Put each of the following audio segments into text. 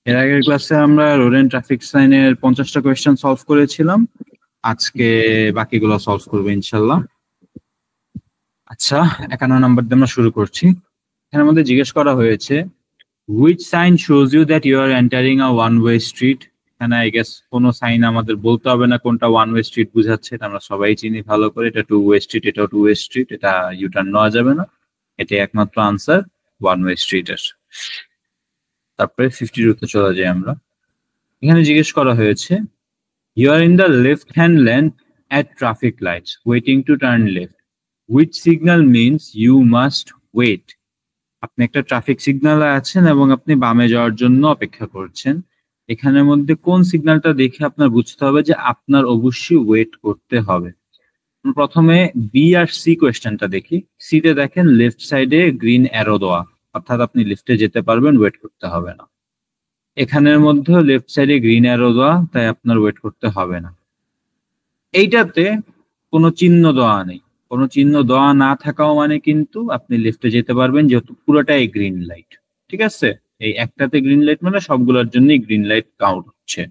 এর আগের ক্লাসে আমরা রোড এন্ড ট্রাফিক সাইনের 50টা কোয়েশ্চেন সলভ করেছিলাম। আজকে বাকিগুলো সলভ করবো ইনশাল্লাহ। আচ্ছা, 51 নাম্বার দিয়ে আমরা শুরু করছি। এখানে আমাদের জিজ্ঞেস করা হয়েছে, which sign shows you that you are entering a one way street? এখানে আই গেস কোনো সাইন আমাদের বলতে হবে না কোনটা ওয়ান ওয়ে স্ট্রিট বুঝাচ্ছে, এটা আমরা সবাই চিনি ভালো করে। এটা টু ওয়ে স্ট্রিট, এটাও টু ওয়ে স্ট্রিট, এটা ইউটার্ন নেওয়া যাবে না। এটা একমাত্র আনসার ওয়ান ওয়ে স্ট্রিটের। তারপরে 52 তে চলে যাই আমরা। এখানে জিজ্ঞেস করা হয়েছে, you are in the left hand lane at traffic lights waiting to turn left, which signal means you must wait? আপনি একটা ট্রাফিক সিগন্যালে আছেন এবং আপনি বামে যাওয়ার জন্য অপেক্ষা করছেন। এখানের মধ্যে কোন সিগন্যালটা দেখে আপনার বুঝতে হবে যে আপনার অবশ্যই ওয়েট করতে হবে? প্রথমে বি আর সি কোয়েশ্চেনটা দেখি। সিতে দেখেন লেফট সাইডে গ্রিন অ্যারো দেওয়া, অর্থাৎ আপনি লিফটে যেতে পারবেন, ওয়েট করতে হবে না। এখানের মধ্যে লেফট সাইডে গ্রিন অ্যারো দেওয়া, তাই আপনার ওয়েট করতে হবে না। এইটাতে কোনো চিহ্ন দেওয়া নেই, কোনো চিহ্ন দেওয়া না থাকাও মানে কিন্তু আপনি লিফটে যেতে পারবেন, যেহেতু পুরোটাই গ্রিন লাইট। ঠিক আছে, এই একটাতে গ্রিন লাইট মানে সবগুলোর জন্যই গ্রিন লাইট কাউন্ট হচ্ছে।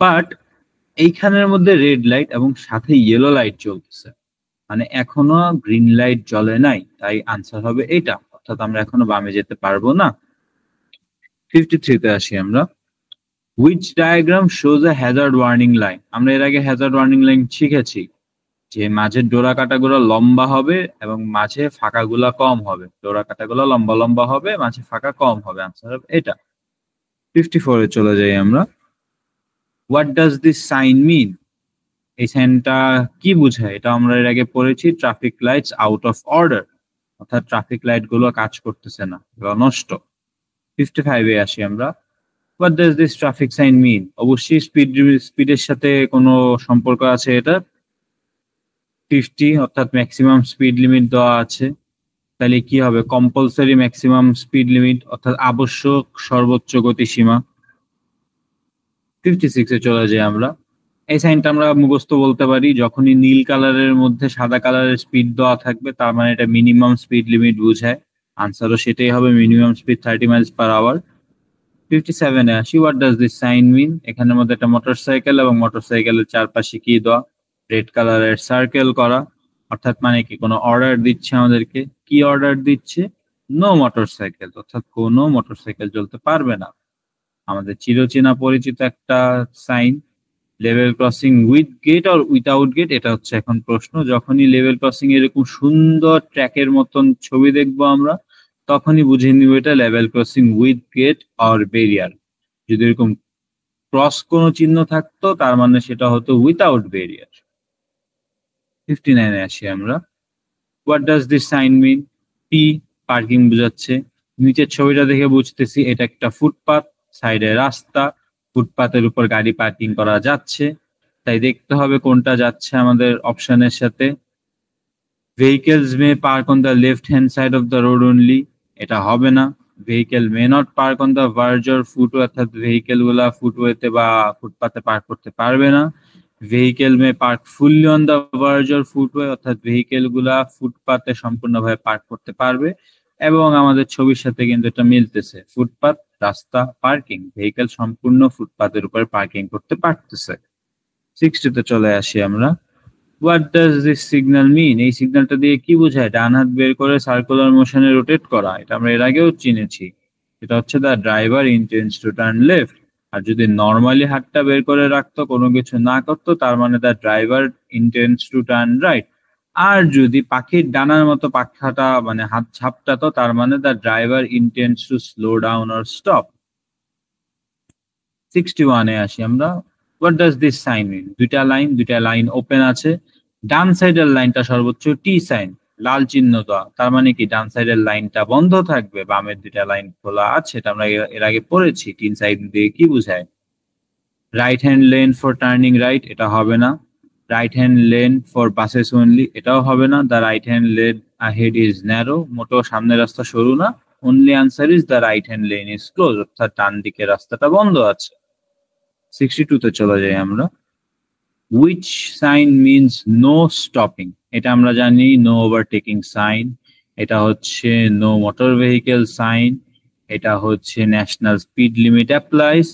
বাট এইখানের মধ্যে রেড লাইট এবং সাথে ইয়েলো লাইট চলতেছে, মানে এখনো গ্রিন লাইট জ্বলে নাই, তাই আনসার হবে এটা, অর্থাৎ আমরা এখনো বামে যেতে পারবো না। 53 তে আসি আমরা। Which diagram shows a hazard warning line? আমরা এর আগে হ্যাজার্ড ওয়ার্নিং লাইন শিখেছি যে মাঝের ডোরা কাটাগুলো লম্বা হবে এবং মাঝে ফাঁকাগুলা কম হবে। ডোরা কাটাগুলো লম্বা লম্বা হবে, মাঝে ফাঁকা কম হবে, আনসার হবে এটা। 54 এ চলে যাই আমরা। What does this sign mean? এই সাইনটা কি বোঝায়? এটা আমরা এর আগে পড়েছি, traffic lights out of order, অর্থাৎ ট্রাফিক লাইট গুলো কাজ করতেছে না, নষ্ট। 55 এ আসি আমরা। What does this traffic sign mean? অবশ্যই স্পিডের সাথে কোনো সম্পর্ক আছে এটা। 50 অর্থাৎ ম্যাক্সিমাম স্পিড লিমিট দেওয়া আছে, তাহলে কি হবে? কম্পালসারি ম্যাক্সিমাম স্পিড লিমিট, অর্থাৎ আবশ্যক সর্বোচ্চ গতিসীমা। 56 এ চলে যাই আমরা। এই সাইনটা আমরা মুখস্থ বলতে পারি, যখনই নীল কালারের মধ্যে সাদা কালারের স্পিড দেওয়া থাকবে তার মানে এটা মিনিমাম স্পিড লিমিট বোঝায়। আনসারও সেটাই হবে, minimum speed 30 miles per hour. 57 এ আসি। What does this sign mean? এখানের মধ্যে একটা মোটরসাইকেল এবং মোটরসাইকেলের চারপাশে কি দেওয়া? রেড কালারের সার্কেল করা, অর্থাৎ মানে কি কোনো অর্ডার দিচ্ছে আমাদেরকে। কি অর্ডার দিচ্ছে? নো মোটরসাইকেল, অর্থাৎ কোনো মোটরসাইকেল চলতে পারবে না। আমাদের চিরচেনা পরিচিত একটা sign, level crossing with gate or without gate, এটা হচ্ছে এখন প্রশ্ন। যখনই লেভেল ক্রসিং এরকম সুন্দর ট্র্যাকের মতন ছবি দেখবো আমরা, তখনই বুঝে নিব এটা level crossing with gate or barrier. যদি এরকম ক্রস কোনো চিহ্ন থাকতো তার মানে সেটা হতো উইথাউট ব্যারিয়ার। 59 এ আসি আমরা। What does this sign mean? P, parking বোঝাচ্ছে। নিচের ছবিটা দেখে বুঝতেছি এটা একটা ফুটপাথ, সাইডে রাস্তা, ফুটপাথের উপর গাড়ি পার্কিং করা যাচ্ছে, তাই দেখতে হবে কোনটা যাচ্ছে আমাদের অপশনের সাথে। Vehicles may park on the left hand side of the road only, এটা হবে না। Vehicle may not park on the verge or footway, অর্থাৎ ভেহিকেল গুলা ফুটওয়েতে বা ফুটপাথে পার্ক করতে পারবে না। Vehicle may park fully on the verge or footway, অর্থাৎ ভেহিকেল গুলা ফুটপাথে সম্পূর্ণভাবে পার্ক করতে পারবে। এবং আমাদের ছবির সাথে কিন্তু এটা মিলতেছে, ফুটপাথ, রাস্তা, পার্কিং, ভেহিকেল সম্পূর্ণ ফুটপাথের উপর পার্কিং করতে পারতেছে। 60 তে চলে আসি আমরা। হোয়াট ডাজ দিস সিগন্যাল মিন? এই সিগন্যালটা দিয়ে কি বোঝায়? ডান হাত বের করে সার্কুলার মোশনে রোটেট করা, এটা আমরা এর আগেও চিনেছি। এটা হচ্ছে the driver intends to turn left. আর যদি নর্মালি হাতটা বের করে রাখতো, কোনো কিছু না করতো, তার মানে the driver intends to turn right. আর যদি পাখির ডানার মতো পাখাটা মানে হাত ছাপটাতো, তার মানে the driver intends to slow down or stop. 61 এ আসি আমরা। What does this sign mean? দুইটা লাইন ওপেন আছে। ডান সাইডের লাইনটা সর্বোচ্চ টি সাইন, লাল চিহ্ন দেওয়া, তার মানে কি ডান সাইডের লাইনটা বন্ধ থাকবে, বামের দুইটা লাইন খোলা আছে, এটা আমরা এর আগে পড়েছি। তিন সাইড দিয়ে কি বোঝায়? Right hand lane for turning right, এটা হবে না। Right hand lane for buses only, এটাও হবে না। The right hand lane ahead is narrow, মোটেও সামনের রাস্তা সরু না। Only answer is the right hand lane is close, অর্থাৎ ডান দিকের রাস্তাটা বন্ধ আছে। 62 তে চলে যাই আমরা। Which sign means no stopping? এটা আমরা জানি নো ওভারটেকিং সাইন, এটা হচ্ছে নো মোটর ভেহিকেল সাইন, এটা হচ্ছে ন্যাশনাল স্পিড লিমিট অ্যাপ্লাইজ,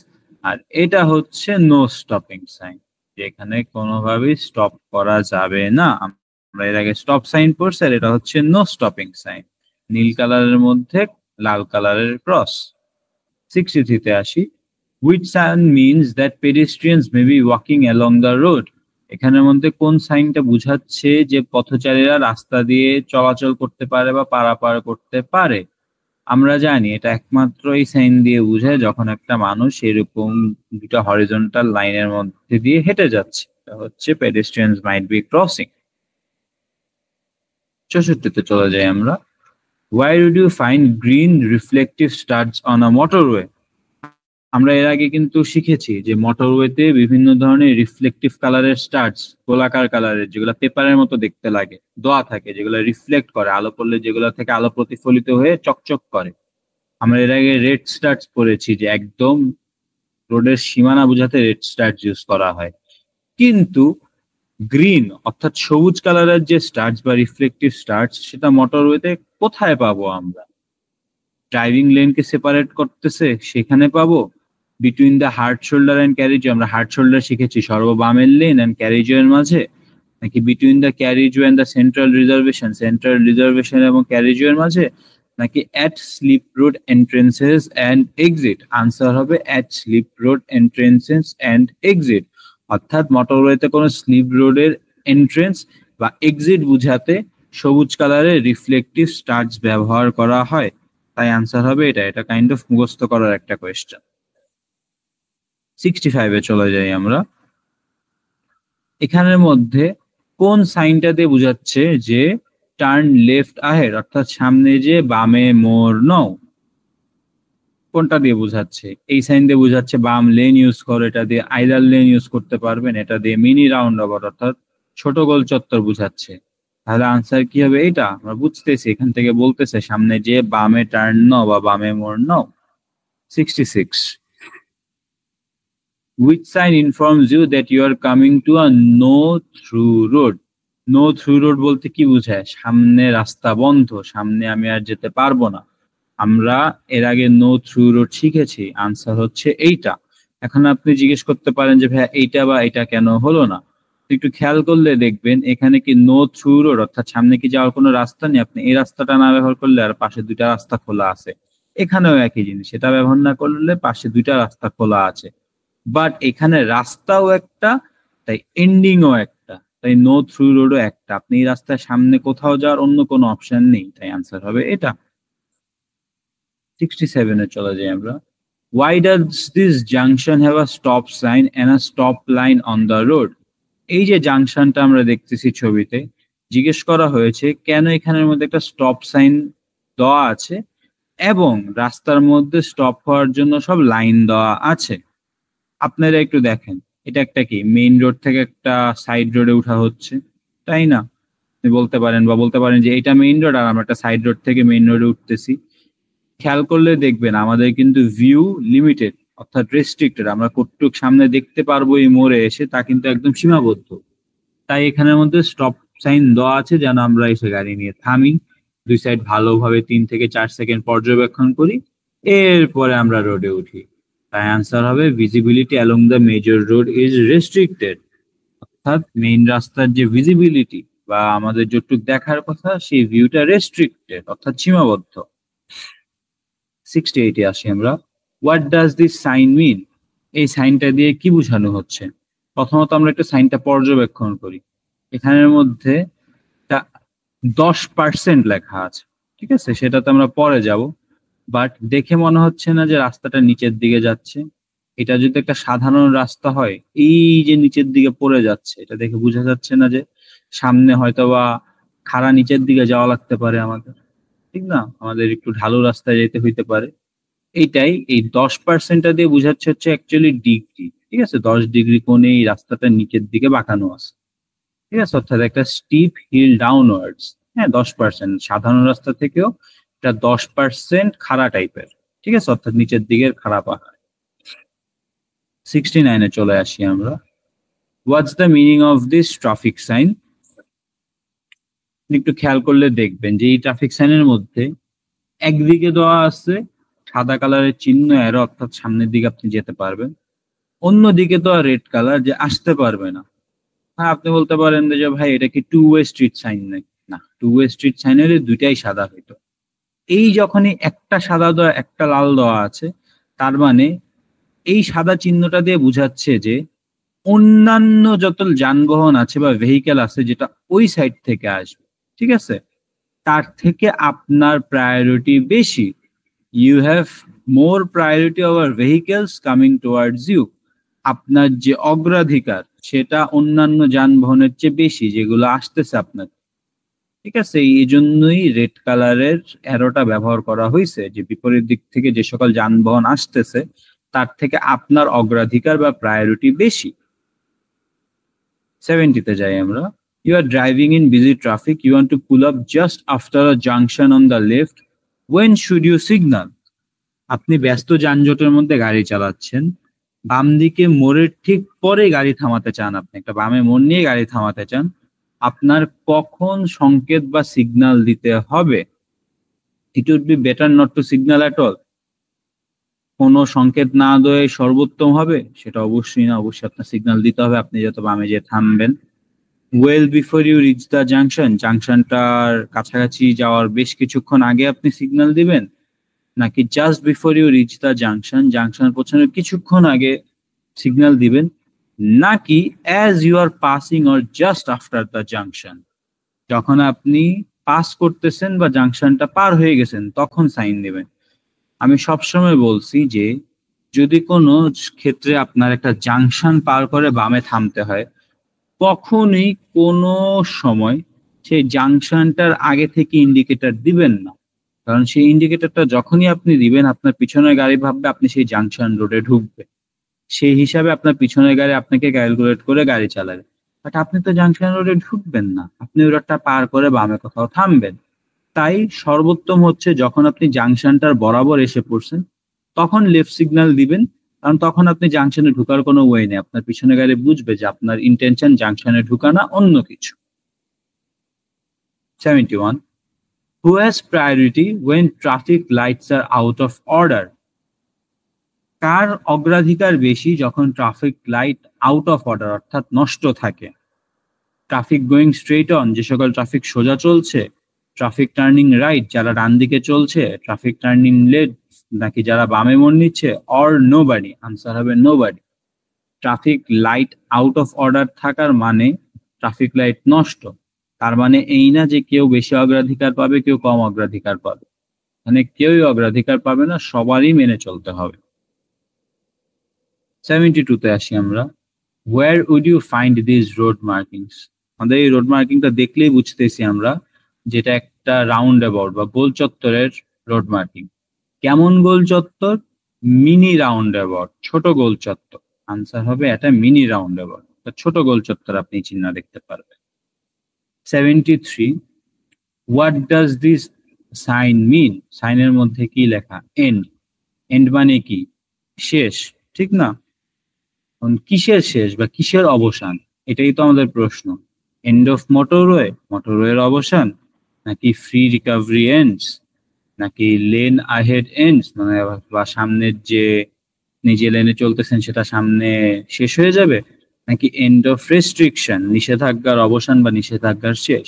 আর এটা হচ্ছে নো স্টপিং সাইন, যেখানে কোনোভাবেই স্টপ করা যাবে না। আমরা এর আগে স্টপ সাইন পড়ছি, আর এটা হচ্ছে নো স্টপিং সাইন, নীল কালারের মধ্যে লাল কালারের ক্রস। 63 তে আসি, which sign means that pedestrians may be walking along the road? এখানের মধ্যে কোন সাইনটা বুঝাচ্ছে যে পথচারীরা রাস্তা দিয়ে চলাচল করতে পারে বা পারাপার করতে পারে? আমরা জানি এটা একমাত্র এই সাইন দিয়ে বোঝায় যখন একটা মানুষ এরকম দুটা হরিজন্টাল লাইনের মধ্যে দিয়ে হেঁটে যাচ্ছে, এটা হচ্ছে pedestrians might be crossing। 64 তে চলে যাই আমরা, why would you find green reflective studs on a motorway? আমরা এর আগে কিন্তু শিখেছি যে মোটরওয়েতে বিভিন্ন ধরনের রিফ্লেকটিভ কালারের স্টাডস, গোলাকার কালারের, যেগুলো পেপারের মতো দেখতে লাগে, দেওয়া থাকে, যেগুলো রিফ্লেক্ট করে, আলো পড়লে যেগুলো থেকে আলো প্রতিফলিত হয়ে চকচক করে। আমরা এর আগে রেড স্টাডস পড়েছি, যে একদম রোডের সীমানা বোঝাতে রেড স্টাডস ইউজ করা হয়। কিন্তু গ্রিন অর্থাৎ সবুজ কালারের যে স্টাডস বা রিফ্লেকটিভ স্টাডস, সেটা মোটরওয়েতে কোথায় পাবো আমরা? ড্রাইভিং লেনকে সেপারেট করতেছে সেখানে পাবো, between the hard shoulder and carriageway, আমরা হার্ড শোল্ডার শিখেছি সর্ববামের লেন অ্যান্ড ক্যারিজওয়ের মাঝে, নাকি between the carriageway and the central reservation এবং ক্যারিজওয়ের মাঝে, নাকি at slip road entrances and exit? Answer হবে at slip road entrances and exit, অর্থাৎ মোটরওয়েতে কোনো স্লিপ রোডের এন্ট্রেন্স বা এক্সিট বুঝাতে সবুজ কালারের রিফ্লেকটিভ স্টাডস ব্যবহার করা হয়। তাই আনসার হবে এটা। এটা কাইন্ড অফ মুখস্থ করার একটা কোয়েশ্চেন। 65 এ চলে যাই আমরা, এখানের মধ্যে কোন সাইনটা দিয়ে বোঝাচ্ছে যে টার্ন লেফট আহেড, অর্থাৎ সামনে যে বামে মোড় নাও? কোনটা দিয়ে বোঝাচ্ছে? এই সাইন দিয়ে বোঝাচ্ছে বাম লেন ইউজ করো, এটা দিয়ে আইদার লেন ইউজ করতে পারবেন, এটা দিয়ে মিনি রাউন্ড অ্যাবাউট অর্থাৎ ছোট গোল চত্বর বুঝাচ্ছে। তাহলে আনসার কি হবে? এটা আমরা বুঝতেছি, এখান থেকে বলতেছে সামনে যে বামে টার্ন নাও বা বামে মোড় নাও। 66, which sign informs you that you are coming to a no through road? No through road বলতে কি বোঝায়? সামনে রাস্তা বন্ধ, সামনে আমি আর যেতে পারবো না। আমরা এর আগে নো থ্রু রোড শিখেছি, আনসার হচ্ছে এইটা। এখন আপনি জিজ্ঞেস করতে পারেন যে ভাইয়া এইটা বা এটা কেন হলো না? একটু খেয়াল করলে দেখবেন এখানে কি নো থ্রু রোড, অর্থাৎ সামনে কি যাওয়ার কোনো রাস্তা নেই, আপনি এই রাস্তাটা না ব্যবহার করলে আর পাশে দুইটা রাস্তা খোলা আছে। এখানেও একই জিনিস, এটা ব্যবহার না করলে পাশে দুইটা রাস্তা খোলা আছে, বাট এখানে রাস্তাও একটা, তাই এন্ডিংও একটা, তাই নো থ্রু রোডও একটা। আপনি এই রাস্তার সামনে কোথাও যাওয়ার অন্য কোনো অপশন নেই, তাই আনসার হবে এটা। 67 এ চলে যাই আমরা, why does this junction have a stop sign and a stop line on the road? এই যে জাংশনটা আমরা দেখতেছি ছবিতে, জিজ্ঞেস করা হয়েছে কেন এখানের মধ্যে একটা স্টপ সাইন দেওয়া আছে এবং রাস্তার মধ্যে স্টপ হওয়ার জন্য সব লাইন দেওয়া আছে। আপনারা একটু দেখেন, এটা একটা কি মেইন রোড থেকে একটা সাইড রোডে উঠা হচ্ছে, তাই না? আপনি বলতে পারেন যে এটা মেইন রোড আর আমরা একটা সাইড রোড থেকে মেইন রোডে উঠতেছি। খেয়াল করলে দেখবেন আমাদের কিন্তু ভিউ লিমিটেড, অর্থাৎ রেস্ট্রিক্টেড, আমরা কতটুক সামনে দেখতে পারবো এই মোড়ে এসে তা কিন্তু একদম সীমাবদ্ধ। তাই এখানের মধ্যে স্টপ সাইন দেওয়া আছে যেন আমরা এসে গাড়ি নিয়ে থামি, দুই সাইড ভালোভাবে 3 থেকে 4 সেকেন্ড পর্যবেক্ষণ করি, এরপরে আমরা রোডে উঠি। তাই আনসার হবে visibility along the major road is restricted, অর্থাৎ মেইন রাস্তার যে ভিজিবিলিটি বা আমাদের যতটুক দেখার কথা সেই ভিউটা রেস্ট্রিক্টেড, অর্থাৎ সীমাবদ্ধ। 68 এ আসি আমরা, what does this sign mean? এই সাইনটা দিয়ে কি বোঝানো হচ্ছে? প্রথমত আমরা একটা সাইনটা পর্যবেক্ষণ করি, এখানের মধ্যে 10% লেখা আছে, ঠিক আছে, সেটাতে আমরা পরে যাব, বাট দেখে মনে হচ্ছে না যে রাস্তাটা নিচের দিকে যাচ্ছে। এটা যদি একটা সাধারণ রাস্তা হয়, এই যে নিচের দিকে পড়ে যাচ্ছে, এটা দেখে বোঝা যাচ্ছে না যে সামনে হয়তো বা খাড়া নিচের দিকে যাওয়া লাগতে পারে আমাদের, ঠিক না? আমাদের একটু ঢালু রাস্তায় যেতে হইতে পারে। এইটাই এই 10%টা দিয়ে বোঝাচ্ছে হচ্ছে অ্যাকচুয়ালি ডিগ্রি, ঠিক আছে? 10 ডিগ্রি কোণে এই রাস্তাটা নিচের দিকে বাঁকানো আছে, ঠিক আছে, অর্থাৎ একটা স্টিপ হিল ডাউনওয়ার্ডস। হ্যাঁ, 10% সাধারণ রাস্তা থেকেও এটা 10% খাড়া টাইপের, ঠিক আছে, অর্থাৎ নিচের দিকের খাড়া পাহাড়। 69 এ চলে আসি আমরা, what's the meaning of this traffic sign? একটু খেয়াল করলে দেখবেন যে এই ট্রাফিক সাইনের মধ্যে একদিকে দেওয়া আছে সাদা কালারের চিহ্ন অ্যারো, অর্থাৎ সামনের দিকে আপনি যেতে পারবেন। অন্যদিকে তো আর রেড কালার যে আসতে পারবে না। হ্যাঁ, আপনি বলতে পারেন যে ভাই এটা কি টু ওয়ে স্ট্রিট সাইন নাকি? না, টু ওয়ে স্ট্রিট সাইনের দুইটাই সাদা হইতো। এই যখনই একটা সাদা দেওয়া একটা লাল দেওয়া আছে, তার মানে এই সাদা চিহ্নটা দিয়ে বোঝাচ্ছে যে অন্যান্য যত যানবাহন আছে বা ভেহিকেল আছে যেটা ওই সাইড থেকে আসবে, ঠিক আছে, তার থেকে আপনার প্রায়োরিটি বেশি। You have more priority over vehicles coming towards you. আপনার যে অগ্রাধিকার সেটা অন্যান্য যানবাহনের চেয়ে বেশি যেগুলো আসতেছে আপনার, ঠিক আছে। এই জন্যই রেড কালারের অ্যারোটা ব্যবহার করা হয়েছে, যে বিপরীত দিক থেকে যে সকল যানবাহন আসতেছে তার থেকে আপনার অগ্রাধিকার বা প্রায়োরিটি বেশি। 70-তে যাই আমরা। You are driving in busy traffic. You want to pull up just after a junction on the left. When should you signal? আপনি ব্যস্ত যানজটের মধ্যে গাড়ি চালাচ্ছেন, বাম দিকে মোড়ের ঠিক পরে গাড়ি থামাতে চান, আপনি একটা বামে মোড় নিয়ে গাড়ি থামাতে চান, আপনার কখন সংকেত বা সিগন্যাল দিতে হবে? It would be better not to signal at all. কোনো সংকেত না দেওয়াই সর্বোত্তম হবে? সেটা অবশ্যই না, অবশ্যই আপনার সিগন্যাল দিতে হবে আপনি যত বামে যে থামবেন। Well before you reach the junction, জাংশনটার কাছাকাছি যাওয়ার বেশ কিছুক্ষণ আগে আপনি সিগন্যাল দিবেন, নাকি just before you reach the junction, junction পৌঁছানোর কিছুক্ষণ আগে সিগন্যাল দিবেন, নাকি as you are passing or just after the junction, যখন আপনি পাস করতেছেন বা জাংশনটা পার হয়ে গেছেন তখন সাইন দিবেন। আমি সবসময় বলছি যে যদি কোনো ক্ষেত্রে আপনার একটা জাংশন পার করে বামে থামতে হয়, কখনোই কোনো সময় সেই জাংশনটার আগে থেকে ইন্ডিকেটর দিবেন না। কারণ সেই ইন্ডিকেটরটা যখনই আপনি দিবেন আপনার পিছনের গাড়ি ভাববে আপনি সেই জাংশন রোডে ঢুকবে, সেই হিসাবে আপনার পিছনের গাড়ি আপনাকে ক্যালকুলেট করে গাড়ি চালাবে। বাট আপনি তো জাংশন রোডে ঢুকবেন না, আপনি ওই রোডটা পার করে বামে কোথাও থামবেন। তাই সর্বোত্তম হচ্ছে যখন আপনি জাংশনটার বরাবর এসে পড়ছেন তখন লেফট সিগন্যাল দিবেন, কারণ তখন আপনি জাংশনে ঢুকার কোনো ওয়ে নেই, আপনার পিছনে গাড়ি বুঝবে যে আপনার ইন্টেনশন জাংশনে ঢুকা না অন্য কিছু। 71. Who has priority when traffic lights are out of order? কার অগ্রাধিকার বেশি যখন traffic light out of order অর্থাৎ নষ্ট থাকে? ট্রাফিক গোয়িং স্ট্রেট অন, যে সকল ট্রাফিক সোজা চলছে, ট্রাফিক টার্নিং রাইট, যারা ডান দিকে চলছে, ট্রাফিক টার্নিং লেফট, নাকি যারা বামে মোড় নিচ্ছে, অর নোবডি? আনসার হবে nobody. Traffic light out of order থাকার মানে ট্রাফিক লাইট নষ্ট, তার মানে এই না যে কেউ বেশি অগ্রাধিকার পাবে কেউ কম অগ্রাধিকার পাবে, মানে কেউই অগ্রাধিকার পাবে না, সবারই মেনে চলতে হবে। 72-তে আসি আমরা। Where would you find these road markings? আমাদের এই রোড মার্কিংটা দেখলেই বুঝতেছি আমরা যেটা একটা রাউন্ড অ্যাবাউট বা গোল চত্বরের রোড মার্কিং। কেমন গোল চত্বর? মিনি রাউন্ড অ্যাবাউট, ছোট গোল চত্বর। আনসার হবে এটা মিনি রাউন্ড অ্যাবাউট, ছোট গোল চত্বর আপনি চিহ্ন দেখতে পারবেন। 73. What does this sign mean? সাইনের মধ্যে কি লেখা? এন্ড। এন্ড মানে কি? শেষ, ঠিক না? কিসের শেষ বা কিসের অবসান, এটাই তো আমাদের প্রশ্ন। এন্ড অফ মোটরওয়ে, মোটরওয়ের অবসান, নাকি ফ্রি রিকভারি এন্ডস, নাকি লেন আহেড এন্ডস, মানে বা সামনের যে নিজে লেনে চলতেছেন সেটা সামনে শেষ হয়ে যাবে, নাকি এন্ড অফ রেস্ট্রিকশন, নিষেধাজ্ঞার অবসান বা নিষেধাজ্ঞার শেষ?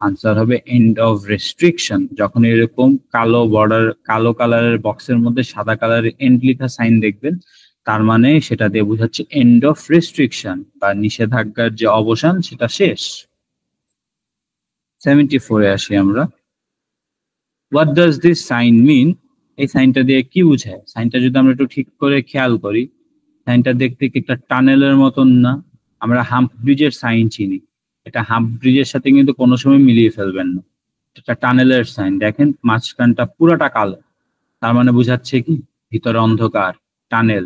আনসার হবে এন্ড অফ রেস্ট্রিকশন। যখন এরকম কালো বর্ডার, কালো কালারের বক্সের মধ্যে সাদা কালারের এন্ড লেখা সাইন দেখবেন, তার মানে সেটা দিয়ে বোঝাচ্ছে এন্ড অফ রেস্ট্রিকশন বা নিষেধাজ্ঞার যে অবসান সেটা শেষ। 74-এ আসি আমরা। What does this sign mean? এই সাইনটা দিয়ে কি বোঝায়? সাইনটা যদি আমরা একটু ঠিক করে খেয়াল করি, সাইনটা দেখতে কি একটা টানেলের মতন না? আমরা হাম্প ব্রিজের সাইন চিনি, এটা হাম্প ব্রিজের সাথে কিন্তু কোনো সময় মিলিয়ে ফেলবেন না, এটা টানেলের সাইন। দেখেন মাঝখানটা পুরাটা কালো, তার মানে বোঝাচ্ছে কি ভিতরে অন্ধকার। টানেল,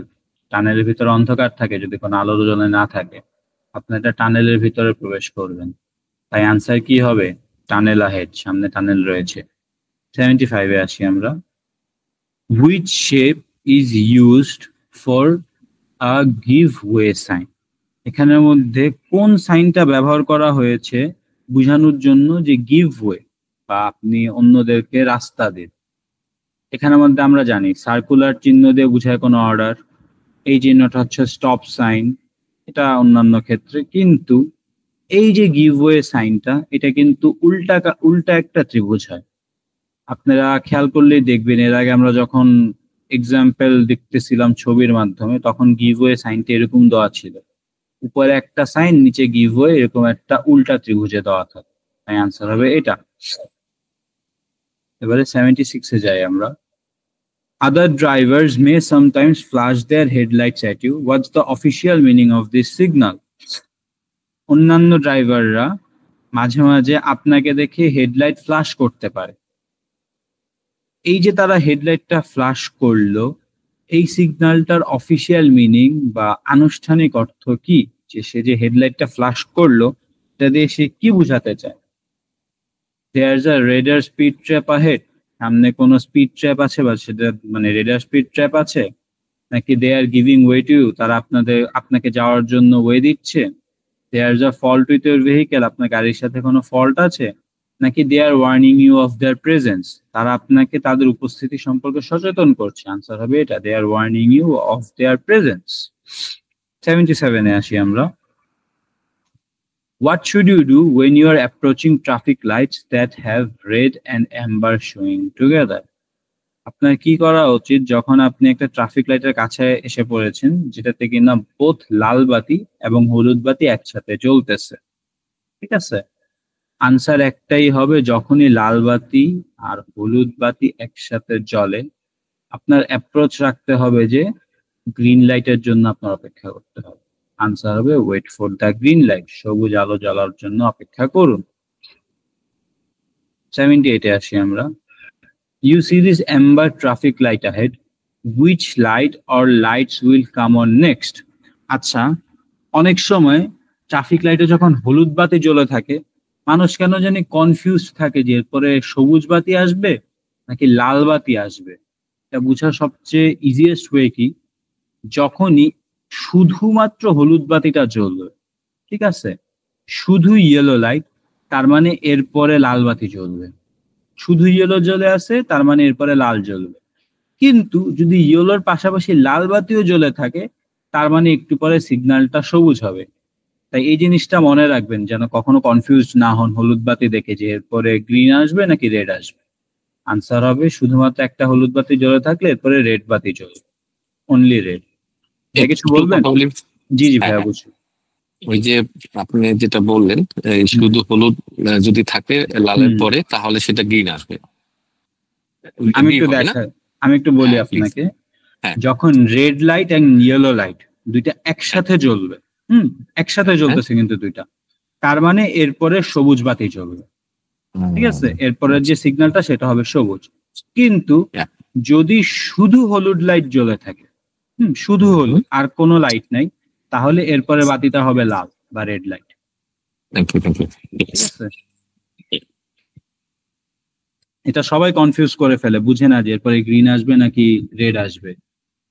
টানেলের ভিতরে অন্ধকার থাকে যদি কোনো আলো জ্বলে না থাকে, আপনি একটা টানেলের ভিতরে প্রবেশ করবেন। তাই আনসার কি হবে? টানেল আহেড, সামনে টানেল রয়েছে। 75-এ আসি আমরা। Which shape is used for a give way sign? এখানের মধ্যে কোন সাইনটা ব্যবহার করা হয়েছে বোঝানোর জন্য যে গিভ ওয়ে বা আপনি অন্যদেরকে রাস্তা দিন? এখানের মধ্যে আমরা জানি সার্কুলার চিহ্ন দিয়ে বোঝায় কোনো অর্ডার, এই চিহ্নটা হচ্ছে স্টপ সাইন, এটা অন্যান্য ক্ষেত্রে। কিন্তু এই যে গিভওয়ে সাইনটা, এটা কিন্তু উল্টা একটা ত্রিভুজ হয়। আপনারা খেয়াল করলেই দেখবেন, এর আগে আমরা যখন এক্সাম্পল দেখতেছিলাম ছবির মাধ্যমে, তখন গিভওয়ে সাইনটা এরকম দেওয়া ছিল, উপরে একটা সাইন, নিচে গিভওয়ে, এরকম একটা উল্টা ত্রিভুজে দেওয়া থাকে। তাই আনসার হবে এটা। এবারে 76-এ যাই আমরা। Other drivers may sometimes flash their headlights at you. What's the official meaning of this signal? অন্যান্য ড্রাইভাররা মাঝে মাঝে আপনাকে দেখে হেডলাইট ফ্লাশ করতে পারে। এই যে তারা হেডলাইটটা ফ্লাশ করলো, এই সিগন্যালটার অফিসিয়াল মিনিং বা আনুষ্ঠানিক অর্থ কি? যে সে যে হেডলাইটটা ফ্লাশ করলো, এটা দিয়ে সে কি বোঝাতে চায়? There's a radar speed trap ahead. সামনে কোনো স্পিড ট্র্যাপ আছে, বা সেটা মানে রেডার স্পিড ট্র্যাপ আছে, নাকি they are giving way to you, তারা আপনাকে যাওয়ার জন্য ওয়ে দিচ্ছে। There's a fault with your vehicle, আপনার গাড়ির সাথে কোনো ফল্ট আছে, নাকি they are warning you of their presence, তারা আপনাকে তাদের উপস্থিতি সম্পর্কে সচেতন করছে। আনসার হবে এটা, they are warning you of their presence. 77-এ আসি আমরা। What should you do when you are approaching traffic lights that have red and amber showing together? আপনার কি করা উচিত যখন আপনি একটা ট্রাফিক লাইটের কাছে এসে পড়েছেন, যেটাতে কিনা বোথ লাল বাতি এবং হলুদ বাতি একসাথে জ্বলতেছে? ঠিক আছে, আনসার একটাই হবে, যখনই লাল বাতি আর হলুদ বাতি একসাথে জ্বলে, আপনার অ্যাপ্রোচ রাখতে হবে যে গ্রিন লাইটের জন্য আপনার অপেক্ষা করতে হবে। আনসার হবে wait for the green light, সবুজ আলো জ্বলার জন্য অপেক্ষা করুন। 78-এ আসি আমরা। You see this amber traffic light ahead. Which light or lights will come on next? আচ্ছা, অনেক সময় ট্রাফিক লাইটে যখন হলুদ বাতি জ্বলে থাকে, মানুষ কেন জানি কনফিউজ থাকে যে এরপরে সবুজ বাতি আসবে নাকি লাল বাতি আসবে। এটা বোঝার সবচেয়ে ইজিয়েস্ট ওয়ে কি, যখনই শুধুমাত্র হলুদ বাতিটা জ্বলবে, ঠিক আছে, শুধু ইয়েলো লাইট, তার মানে এরপরে লাল বাতি জ্বলবে। শুধু ইয়েলো জ্বলে আছে, তার মানে এরপরে লাল জ্বলবে। কিন্তু যদি ইয়েলোর পাশাপাশি লাল বাতিও জ্বলে থাকে, তার মানে একটু পরে সিগন্যালটা সবুজ হবে। তাই এই জিনিসটা মনে রাখবেন, যেন কখনো কনফিউজ না হন হলুদ বাতি দেখে যে এরপরে গ্রিন আসবে নাকি রেড আসবে। আনসার হবে শুধুমাত্র একটা হলুদ বাতি জ্বলে থাকলে এরপরে রেড বাতি জ্বলবে, অনলি রেড। কিছু বলবেন? জি জি ভাইয়া, বুঝছি। ওই যে আপনি যেটা বললেন, শুধু হলুদ যদি থাকে লালের পরে, তাহলে সেটা গ্রিন আসবে। আমি একটু বলি আপনাকে। যখন red light and yellow light দুইটা একসাথে জ্বলবে, একসাথে জ্বলতেছে কিন্তু দুইটা, তার মানে এরপরে সবুজ বাতি জ্বলবে। ঠিক আছে, এরপরের যে সিগন্যালটা সেটা হবে সবুজ। কিন্তু যদি শুধু হলুদ লাইট জ্বলে থাকে, শুধু হলুদ আর কোনো লাইট নাই, তাহলে এরপরে বাতিটা হবে লাল বা রেড লাইট। ঠিক আছে, এটা সবাই কনফিউজ করে ফেলে, বুঝে না যে এরপরে গ্রিন আসবে নাকি রেড আসবে।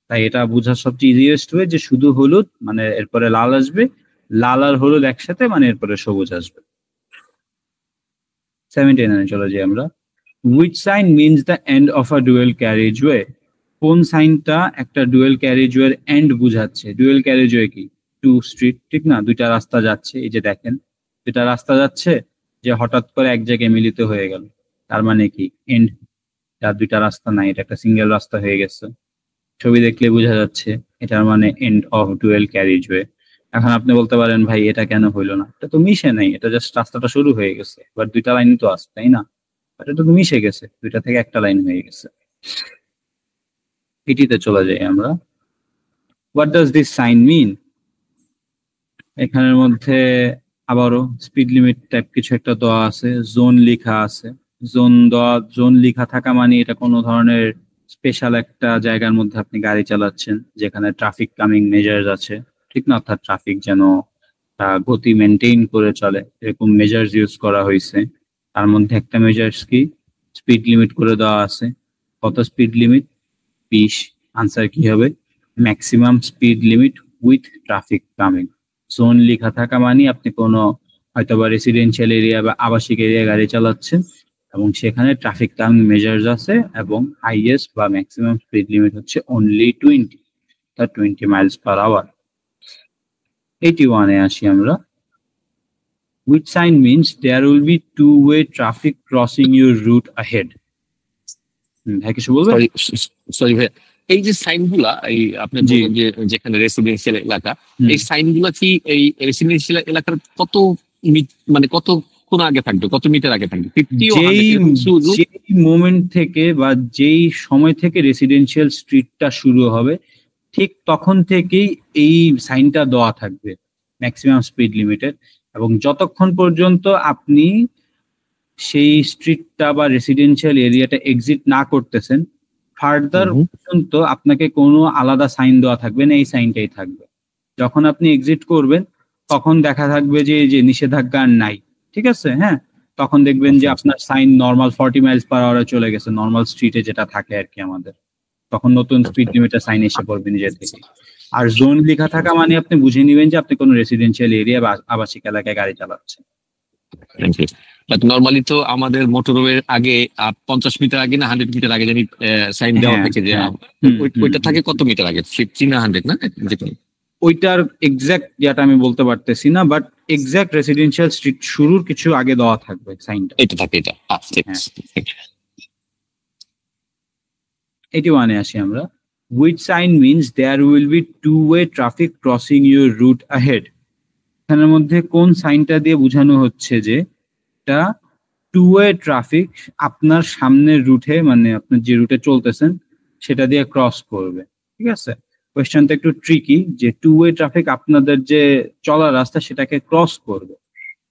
তাই এটা বোঝার সবচেয়ে ইজিয়েস্ট ওয়ে যে শুধু হলুদ মানে এরপরে লাল আসবে, লাল আর হলুদ একসাথে মানে এরপরে সবুজ আসবে। 79-এ চলে যাই আমরা। Which sign means the end of a dual carriageway? কোন সাইনটা একটা ডুয়েল ক্যারেজওয়ের এন্ড বুঝাচ্ছে? ডুয়েল ক্যারেজওয়ে কি? টু স্ট্রিট, ঠিক না? দুইটা রাস্তা যাচ্ছে, এই যে দেখেন দুইটা রাস্তা যাচ্ছে, যে হঠাৎ করে এক জায়গায় মিলিত হয়ে গেল, তার মানে কি এন্ড। যার দুইটা রাস্তা নাই, এটা একটা সিঙ্গেল রাস্তা হয়ে গেছে, ছবি দেখলে বোঝা যাচ্ছে, এটার মানে এন্ড অফ ডুয়েল ক্যারেজওয়ে। এখন আপনি বলতে পারেন ভাই এটা কেন হইলো না? এটা তো মিশে নাই, এটা জাস্ট রাস্তাটা শুরু হয়ে গেছে, বাট দুইটা লাইন তো আছে, তাই না? এটা তো মিশে গেছে, দুইটা থেকে একটা লাইন হয়ে গেছে। এটিতে চলে যাই আমরা। What does this sign mean? এখানের মধ্যে আবারও স্পিড লিমিট টাইপ কিছু একটা দেওয়া আছে, জোন লেখা আছে। জোন লেখা থাকা মানে এটা কোনো ধরনের স্পেশাল একটা জায়গার মধ্যে আপনি গাড়ি চালাচ্ছেন যেখানে ট্রাফিক কামিং মেজার্স আছে, ঠিক না? অর্থাৎ ট্রাফিক যেন গতি মেনটেইন করে চলে, এরকম মেজার্স ইউজ করা হয়েছে। তার মধ্যে একটা মেজার্স কি, স্পিড লিমিট করে দেওয়া আছে। কত স্পিড লিমিট? 20। আনসার কি হবে? Maximum speed limit with traffic coming. Zone লেখা থাকা মানে আপনি কোনো হয়তো বা রেসিডেন্সিয়াল এরিয়া বা আবাসিক এরিয়া গাড়ি চালাচ্ছেন, এবং সেখানে ট্রাফিক টাইম মেজার্স আছে এবং হাইয়েস্ট বা ম্যাক্সিমাম স্পিড লিমিট হচ্ছে অনলি 20 মাইলস পার আওয়ার। 81-এ আসি আমরা। Which sign means there will be two-way traffic crossing your route ahead? ভাই কিছু বলবেন? সরি সরি ভাইয়া, এই যে সাইনগুলা এই আপনি জি। বললেন যে যেখানে রেসিডেন্সিয়াল এলাকা, এই সাইনগুলা কি এই রেসিডেন্সিয়াল এলাকার কত মানে কত কোন আগে থাকবে, কত মিটার আগে থাকবে? 50 ও 100 এরকম শুরু? যেই মোমেন্ট থেকে বা যেই সময় থেকে রেসিডেন্সিয়াল স্ট্রিটটা শুরু হবে ঠিক তখন থেকেই এই সাইনটা দেওয়া থাকবে ম্যাক্সিমাম স্পিড লিমিটের, এবং যতক্ষণ পর্যন্ত আপনি সেই স্ট্রিটটা বা রেসিডেন্সিয়াল এরিয়াটা এক্সিট না করতেছেন ফার্দার পর্যন্ত আপনাকে কোনো আলাদা সাইন দেওয়া থাকবে না, এই সাইনটাই থাকবে। যখন আপনি এক্সিট করবেন তখন দেখা থাকবে যে এই যে নিষেধাজ্ঞা আর নাই, ঠিক আছে? হ্যাঁ, তখন দেখবেন যে আপনার সাইন নর্মাল 40 মাইলস পার আওয়ারে চলে গেছে, নর্মাল স্ট্রিটে যেটা থাকে আর কি আমাদের। তখন নতুন স্পিড লিমিটার সাইন এসে পড়বে নিজে থেকে। আর জোন লেখা থাকা মানে আপনি বুঝে নেবেন যে আপনি কোনো রেসিডেন্সিয়াল এরিয়া বা আবাসিক এলাকায় গাড়ি চালাচ্ছেন। বাট নরমালি তো আমাদের মোটরওয়ের আগে 50 মিটার আগে না 100 মিটার আগে জানি সাইন দেওয়া থাকে যে ওইটা থাকে কত মিটার আগে, 50 না 100 না যেকোনো? ওইটার এক্সাক্ট যেটা আমি বলতে পারতেছি না, বাট এক্সাক্ট রেসিডেন্সিয়াল স্ট্রিট শুরুর কিছু আগে দেওয়া থাকবে সাইনটা। এটা থাকে এটা। আচ্ছা, 81-এ আসি আমরা। Which sign means there will be two-way traffic crossing your route ahead? এখানের মধ্যে কোন সাইনটা দিয়ে বোঝানো হচ্ছে যে এটা টু-ওয়ে ট্রাফিক আপনার সামনের রুটে, মানে আপনি যে রুটে চলতেছেন সেটা দিয়ে ক্রস করবে, ঠিক আছে? কোয়েশ্চনটা একটু ট্রিকি, যে টু-ওয়ে ট্রাফিক আপনাদের যে চলার রাস্তা সেটাকে ক্রস করবে।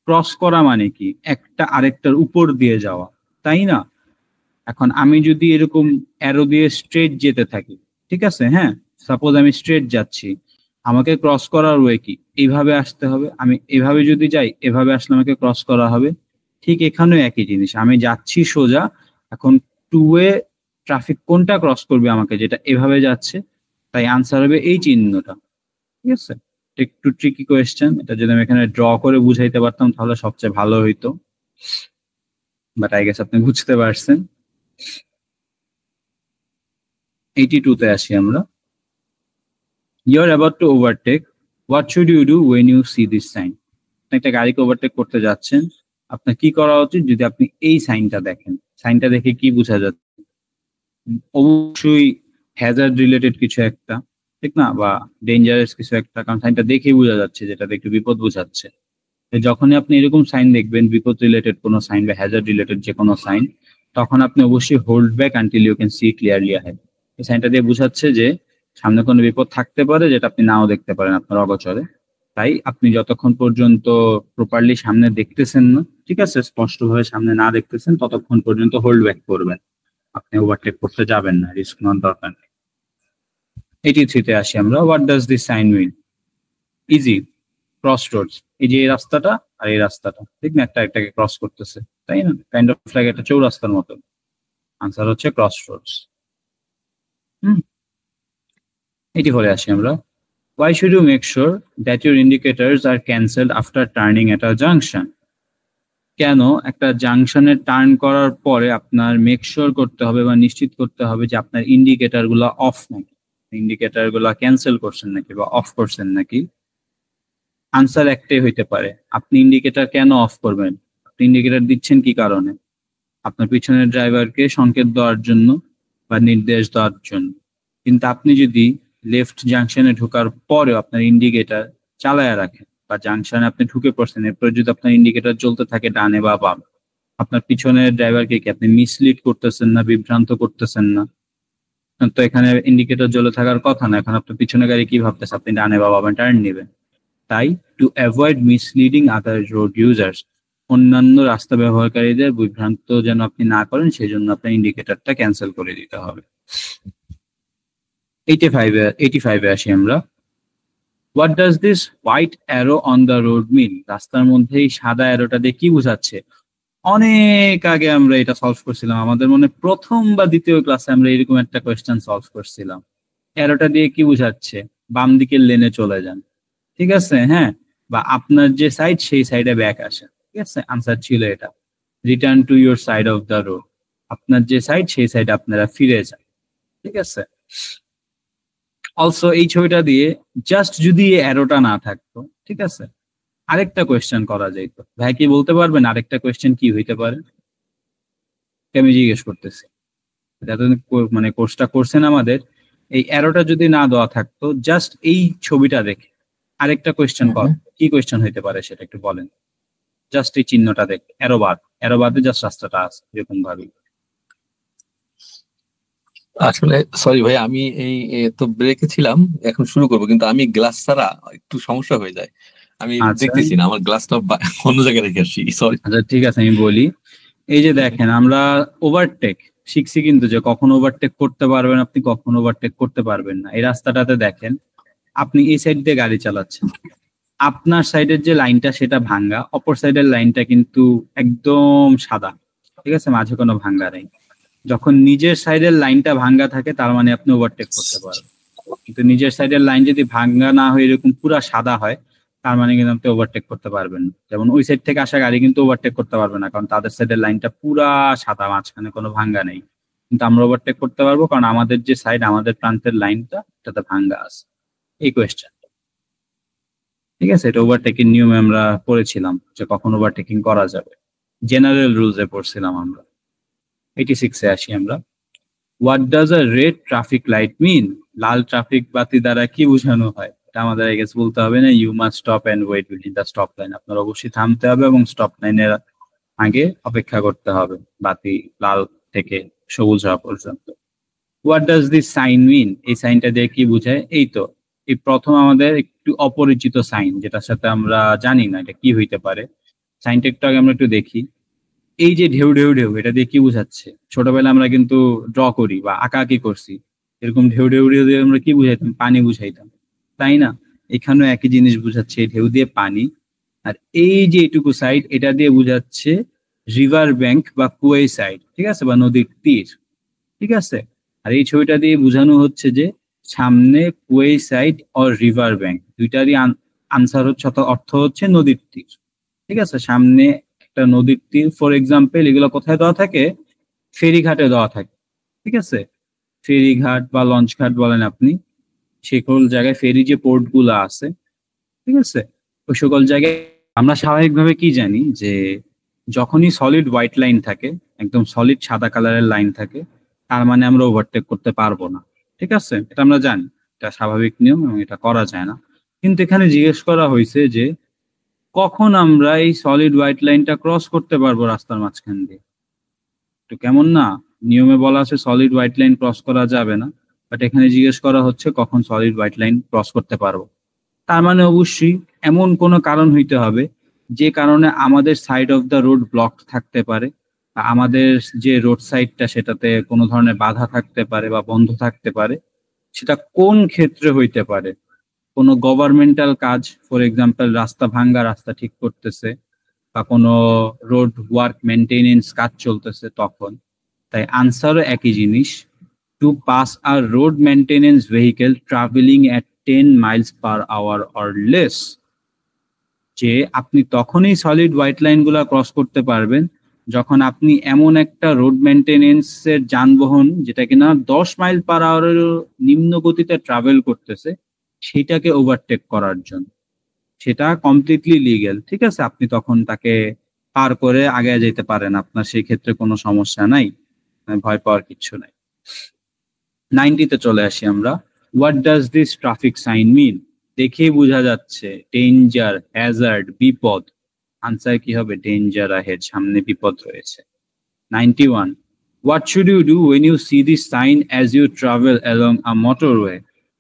ক্রস করা মানে কি? একটা আরেকটার উপর দিয়ে যাওয়া, তাই না? এখন আমি যদি এরকম অ্যারো দিয়ে স্ট্রেট যেতে থাকি, ঠিক আছে, হ্যাঁ, সাপোজ আমি স্ট্রেট যাচ্ছি, আমাকে ক্রস করার ওয়ে কি? এইভাবে আসতে হবে। আমি এভাবে যদি যাই, এভাবে আসলে আমাকে ক্রস করা হবে। ঠিক এখানেও একই জিনিস, আমি যাচ্ছি সোজা, এখন টু-ওয়ে ট্রাফিক কোনটা ক্রস করবে আমাকে, যেটা এভাবে যাচ্ছে, তাই আনসার হবে এই চিহ্নটা, ঠিক আছে? একটু ট্রিকি কোয়েশ্চেন, এটা যদি আমি এখানে ড্র করে বুঝাইতে পারতাম তাহলে সবচেয়ে ভালো হইতো, বাট আই গেস আপনি বুঝতে পারছেন। 82-তে আসি আমরা। You're about to overtake. What should you do when you see this sign? আপনি একটা গাড়িকে ওভারটেক করতে যাচ্ছেন, আপনার কি করা উচিত যদি আপনি এই সাইনটা দেখেন? সাইনটা দেখে কি বোঝা যাচ্ছে? অবশ্যই হ্যাজার্ড রিলেটেড কিছু একটা, ঠিক না, বা ডেঞ্জারাস কিছু একটা, কারণ সাইনটা দেখেই বোঝা যাচ্ছে যেটাতে একটু বিপদ বোঝাচ্ছে। যখনই আপনি এরকম সাইন দেখবেন, বিপদ রিলেটেড কোনো সাইন বা হ্যাজার্ড রিলেটেড যে কোনো সাইন, তখন আপনি অবশ্যই hold back until you can see clearly ahead. এই সাইনটা দিয়ে বোঝাচ্ছে যে সামনে কোনো বিপদ থাকতে পারে যেটা আপনি নাও দেখতে পারেন আপনার অগোচরে। তাই আপনি যতক্ষণ পর্যন্ত প্রপারলি সামনে দেখতেছেন না, ঠিক আছে, স্পষ্টভাবে সামনে না দেখতেছেন, ততক্ষণ পর্যন্ত হোল্ড ব্যাক করবেন, আপনি ওভারটেক করতে যাবেন না, রিস্ক নেওয়ার দরকার নেই। 83-তে আসি আমরা। What does this sign mean? Easy, crossroads. এই যে এই রাস্তাটা আর এই রাস্তাটা, ঠিক না, একটা একটাকে ক্রস করতেছে, তাই না? কাইন্ড অফ লাইক একটা চৌরাস্তার মতো। আনসার হচ্ছে ক্রস রোডস। 84-এ আসি আমরা। Why should you make sure that your indicators are cancelled after turning at a junction? কেন একটা জাংশনে টার্ন করার পরে আপনার মেক শিওর করতে হবে বা নিশ্চিত করতে হবে যে আপনার ইন্ডিকেটর গুলা অফ নাকি, ইন্ডিকেটর গুলা ক্যান্সেল করছেন নাকি বা অফ করছেন নাকি? আনসার একটাই হইতে পারে, আপনি ইন্ডিকেটর কেন অফ করবেন? আপনি ইন্ডিকেটর দিচ্ছেন কি কারণে? আপনার পিছনের ড্রাইভারকে সংকেত দেওয়ার জন্য বা নির্দেশ দেওয়ার জন্য। কিন্তু আপনি যদি লেফট জাংশনে ঢোকার পরেও আপনার ইন্ডিকেটর চালায় রাখেন, বা জাংশনে আপনি ঢুকে পড়ছেন, এরপর যদি আপনার ইন্ডিকেটর জ্বলতে থাকে ডানে বা বাম, আপনার পিছনের ড্রাইভারকে কি আপনি মিসলিড করতেছেন না, বিভ্রান্ত করতেছেন না? তো এখানে ইন্ডিকেটর জ্বলে থাকার কথা না, এখন আপনার পিছনে গাড়ি কি ভাবতেছে আপনি ডানে বা বামে টার্ন নেবেন। তাই to avoid misleading other road users, অন্যান্য রাস্তা ব্যবহারকারীদের বিভ্রান্ত যেন আপনি না করেন, সেই জন্য আপনার ইন্ডিকেটরটা ক্যান্সেল করে দিতে হবে। 85-এ আসি আমরা। What does this white arrow on the road mean? রাস্তার মধ্যে এই সাদা অ্যারোটা দিয়ে কি বোঝাচ্ছে? অনেক আগে আমরা এটা সলভ করছিলাম, আমাদের মনে প্রথম বা দ্বিতীয় ক্লাসে আমরা এরকম একটা কোয়েশ্চেন সলভ করছিলাম। অ্যারোটা দিয়ে কি বোঝাচ্ছে? বাম দিকের লেনে চলে যান, ঠিক আছে, হ্যাঁ, বা আপনার যে সাইড সেই সাইডে ব্যাক আসেন, ঠিক আছে, আনসার ছিল এটা। Return to your side of the road, আপনার যে সাইড সেই সাইড আপনারা ফিরে যান, ঠিক আছে। অলসো এই ছবিটা দিয়ে জাস্ট যদি এই অ্যারোটা না থাকতো, ঠিক আছে, আরেকটা কোয়েশ্চেন করা যাইতো। ভাই কি বলতে পারবেন আরেকটা কোয়েশ্চেন কি হইতে পারে? আমি জিজ্ঞেস করতেছি, মানে কোর্সটা করছেন আমাদের, এই অ্যারোটা যদি না দেওয়া থাকতো, জাস্ট এই ছবিটা দেখে আরেকটা কোয়েশ্চেন কর, কি কোয়েশ্চেন হইতে পারে সেটা একটু বলেন। জাস্ট এই চিহ্নটা দেখে, অ্যারো বাদে জাস্ট রাস্তাটা আছে এরকম ভাবি। আসলে সরি ভাই, আমি তো ব্রেকে ছিলাম, এখন শুরু করবো, কিন্তু আমি গ্লাস ছাড়া একটু সমস্যা হয়ে যায়, আমি দেখতেছি না, আমার গ্লাসটা অন্য জায়গায় রেখে আসছি, সরি। আচ্ছা ঠিক আছে, আমি বলি। এই যে দেখেন, আমরা ওভারটেক শিখছি কিন্তু, যে কখন ওভারটেক করতে পারবেন আপনি, কখন ওভারটেক করতে পারবেন না। এই রাস্তাটাতে দেখেন, আপনি এই সাইড দিয়ে গাড়ি চালাচ্ছেন, আপনার সাইডের যে লাইনটা সেটা ভাঙ্গা, অপর সাইডের লাইনটা কিন্তু একদম সাদা, ঠিক আছে, মাঝে কোনো ভাঙ্গা নেই। যখন নিজের সাইডের লাইনটা ভাঙ্গা থাকে তার মানে আপনি ওভারটেক করতে পারবেন, কিন্তু নিজের সাইডের লাইন যদি ভাঙ্গা না হয়ে এরকম পুরা সাদা হয়, তার মানে কিন্তু আপনি ওভারটেক করতে পারবেন না। যেমন ওই সাইড থেকে আসা গাড়ি কিন্তু ওভারটেক করতে পারবে না, কারণ তাদের সাইডের লাইনটা পুরা সাদা, মাঝখানে কোনো ভাঙ্গা নেই। কিন্তু আমরা ওভারটেক করতে পারবো, কারণ আমাদের যে সাইড, আমাদের প্রান্তের লাইনটা এটাতে ভাঙ্গা আছে। এই কোয়েশ্চেন, ঠিক আছে, এটা ওভারটেকিং নিয়মে আমরা পড়েছিলাম যে কখন ওভারটেকিং করা যাবে, জেনারেল রুলস এ পড়ছিলাম আমরা। 86-এ আসি আমরা। What does a red traffic light mean? লাল ট্রাফিক বাতি দ্বারা কি বোঝানো হয়? এটা আমাদের আগে বলতে হবে না, you must stop and wait between the stop line. আপনার অবশ্যই থামতে হবে এবং স্টপ লাইনের আগে অপেক্ষা করতে হবে বাতি লাল থেকে সবুজ হওয়া পর্যন্ত। What does this sign mean? এই সাইনটা দিয়ে কি বোঝায়? এই তো, এই প্রথম আমাদের একটু অপরিচিত সাইন, যেটার সাথে আমরা জানি না এটা কি হইতে পারে। সাইনটা একটু আগে আমরা একটু দেখি। এই যে ঢেউ ঢেউ ঢেউ, এটা দিয়ে কি বোঝাচ্ছে? ছোটবেলায় আমরা কিন্তু ড্র করি বা আঁকাআঁকি করছি, এরকম ঢেউ ঢেউ ঢেউ দিয়ে আমরা কি বুঝাইতাম? পানি বুঝাইতাম, তাই না? এখানেও একই জিনিস বুঝাচ্ছে, ঢেউ দিয়ে পানি। আর এই যে এইটুকু সাইড, এটা দিয়ে বুঝাচ্ছে রিভার ব্যাংক বা কুয়াই সাইড, ঠিক আছে, বা নদীর তীর, ঠিক আছে। আর এই ছবিটা দিয়ে বোঝানো হচ্ছে যে সামনে quayside or river bank, দুইটারই আনসার হচ্ছে, অর্থ হচ্ছে নদীর তীর, ঠিক আছে। সামনে একটা নদীর তীর, ফর এক্সাম্পল এগুলো কোথায় দেওয়া থাকে? ফেরিঘাটে দেওয়া থাকে, ঠিক আছে। ফেরিঘাট বা লঞ্চ ঘাট বলেন আপনি, সকল জায়গায় ফেরি যে পোর্ট গুলো আছে, ঠিক আছে, ওই সকল জায়গায় আমরা স্বাভাবিকভাবে কি জানি যে যখনই সলিড হোয়াইট লাইন থাকে, একদম সলিড সাদা কালারের লাইন থাকে, তার মানে আমরা ওভারটেক করতে পারবো না, ঠিক আছে, এটা আমরা জানি, এটা স্বাভাবিক নিয়ম এবং এটা করা যায় না। কিন্তু এখানে জিজ্ঞেস করা হয়েছে যে কখন আমরা এই সলিড হোয়াইট লাইনটা ক্রস করতে পারবো রাস্তার মাঝখান দিয়ে। তো কেমন না, নিয়মে বলা আছে সলিড হোয়াইট লাইন ক্রস করা যাবে না, বাট এখানে জিজ্ঞেস করা হচ্ছে কখন সলিড হোয়াইট লাইন ক্রস করতে পারবো। তার মানে অবশ্যই এমন কোনো কারণ হইতে হবে যে কারণে আমাদের side of the road block থাকতে পারে, বা আমাদের যে রোড সাইডটা সেটাতে কোনো ধরনের বাধা থাকতে পারে বা বন্ধ থাকতে পারে। সেটা কোন ক্ষেত্রে হইতে পারে? কোনো গভর্নমেন্টাল কাজ, ফর এক্সাম্পল রাস্তা ভাঙ্গা, রাস্তা ঠিক করতেছে, বা কোনো রোড ওয়ার্ক মেনটেনেন্স কাজ চলতেছে তখন। তাই আনসারও একই জিনিস, to pass a road maintenance vehicle travelling at 10 miles per hour or less। যে আপনি তখনই সলিড হোয়াইট লাইন গুলা ক্রস করতে পারবেন যখন আপনি এমন একটা রোড মেনটেনেন্স এর যানবাহন যেটা কিনা 10 মাইল পার আওয়ারের নিম্ন গতিতে ট্রাভেল করতেছে, সেটাকে ওভারটেক করার জন্য। সেটা কমপ্লিটলি লিগ্যাল, ঠিক আছে, আপনি তখন তাকে পার করে আগে যেতে পারেন, আপনার সেই ক্ষেত্রে কোনো সমস্যা নাই, ভয় পাওয়ার কিচ্ছু নাই। 90-তে চলে আসি আমরা। What does this traffic sign mean? দেখেই বোঝা যাচ্ছে ডেঞ্জার, হ্যাজার্ড, বিপদ। আনসার কি হবে? ডেঞ্জার আহেড, সামনে বিপদ রয়েছে। 91, what should you do when you see this sign as you travel along a motorway?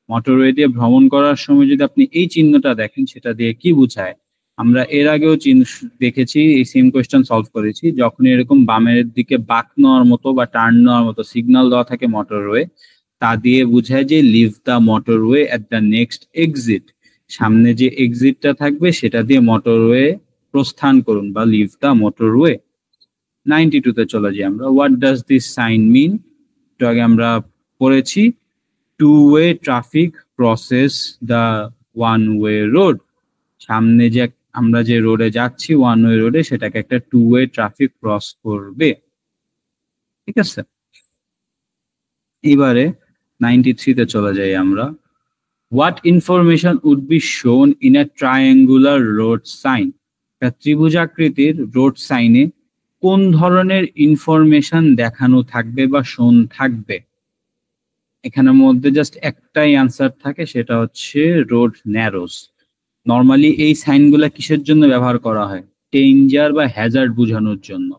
Motorway দিয়ে ভ্রমণ করার সময় যদি আপনি এই চিহ্নটা দেখেন, সেটা দিয়ে কি বোঝায়? আমরা এর আগেও চিহ্ন দেখেছি, এই সেম কোয়েশ্চেন সলভ করেছি। যখন এরকম বামের দিকে বাঁক নেওয়ার মতো বা টার্ন নেওয়ার মতো সিগন্যাল দেওয়া থাকে মোটরওয়ে, তা দিয়ে বোঝায় যে leave the motorway at the next exit. সামনে যে এক্সিটটা থাকবে সেটা দিয়ে মোটরওয়ে প্রস্থান করুন, বা লিভ দ্য মোটরওয়ে। 92-তে চলে যাই আমরা। What does this sign mean? একটু আগে আমরা পড়েছি, two way traffic crosses the one way road. সামনে যে আমরা যে রোডে যাচ্ছি ওয়ান ওয়ে রোডে, সেটাকে একটা টু ওয়ে ট্রাফিক ক্রস করবে। ঠিক আছে, এবারে 93 তে চলে যাই আমরা। What information would be shown in a triangular road sign? একটা ত্রিভুজাকৃতির রোড সাইনে কোন ধরনের ইনফরমেশন দেখানো থাকবে বা শোন থাকবে? এখানের মধ্যে জাস্ট একটাই আনসার থাকে, সেটা হচ্ছে রোড ন্যারোস। নর্মালি এই সাইনগুলা কিসের জন্য ব্যবহার করা হয়? ডেঞ্জার বা হ্যাজার্ড বোঝানোর জন্য।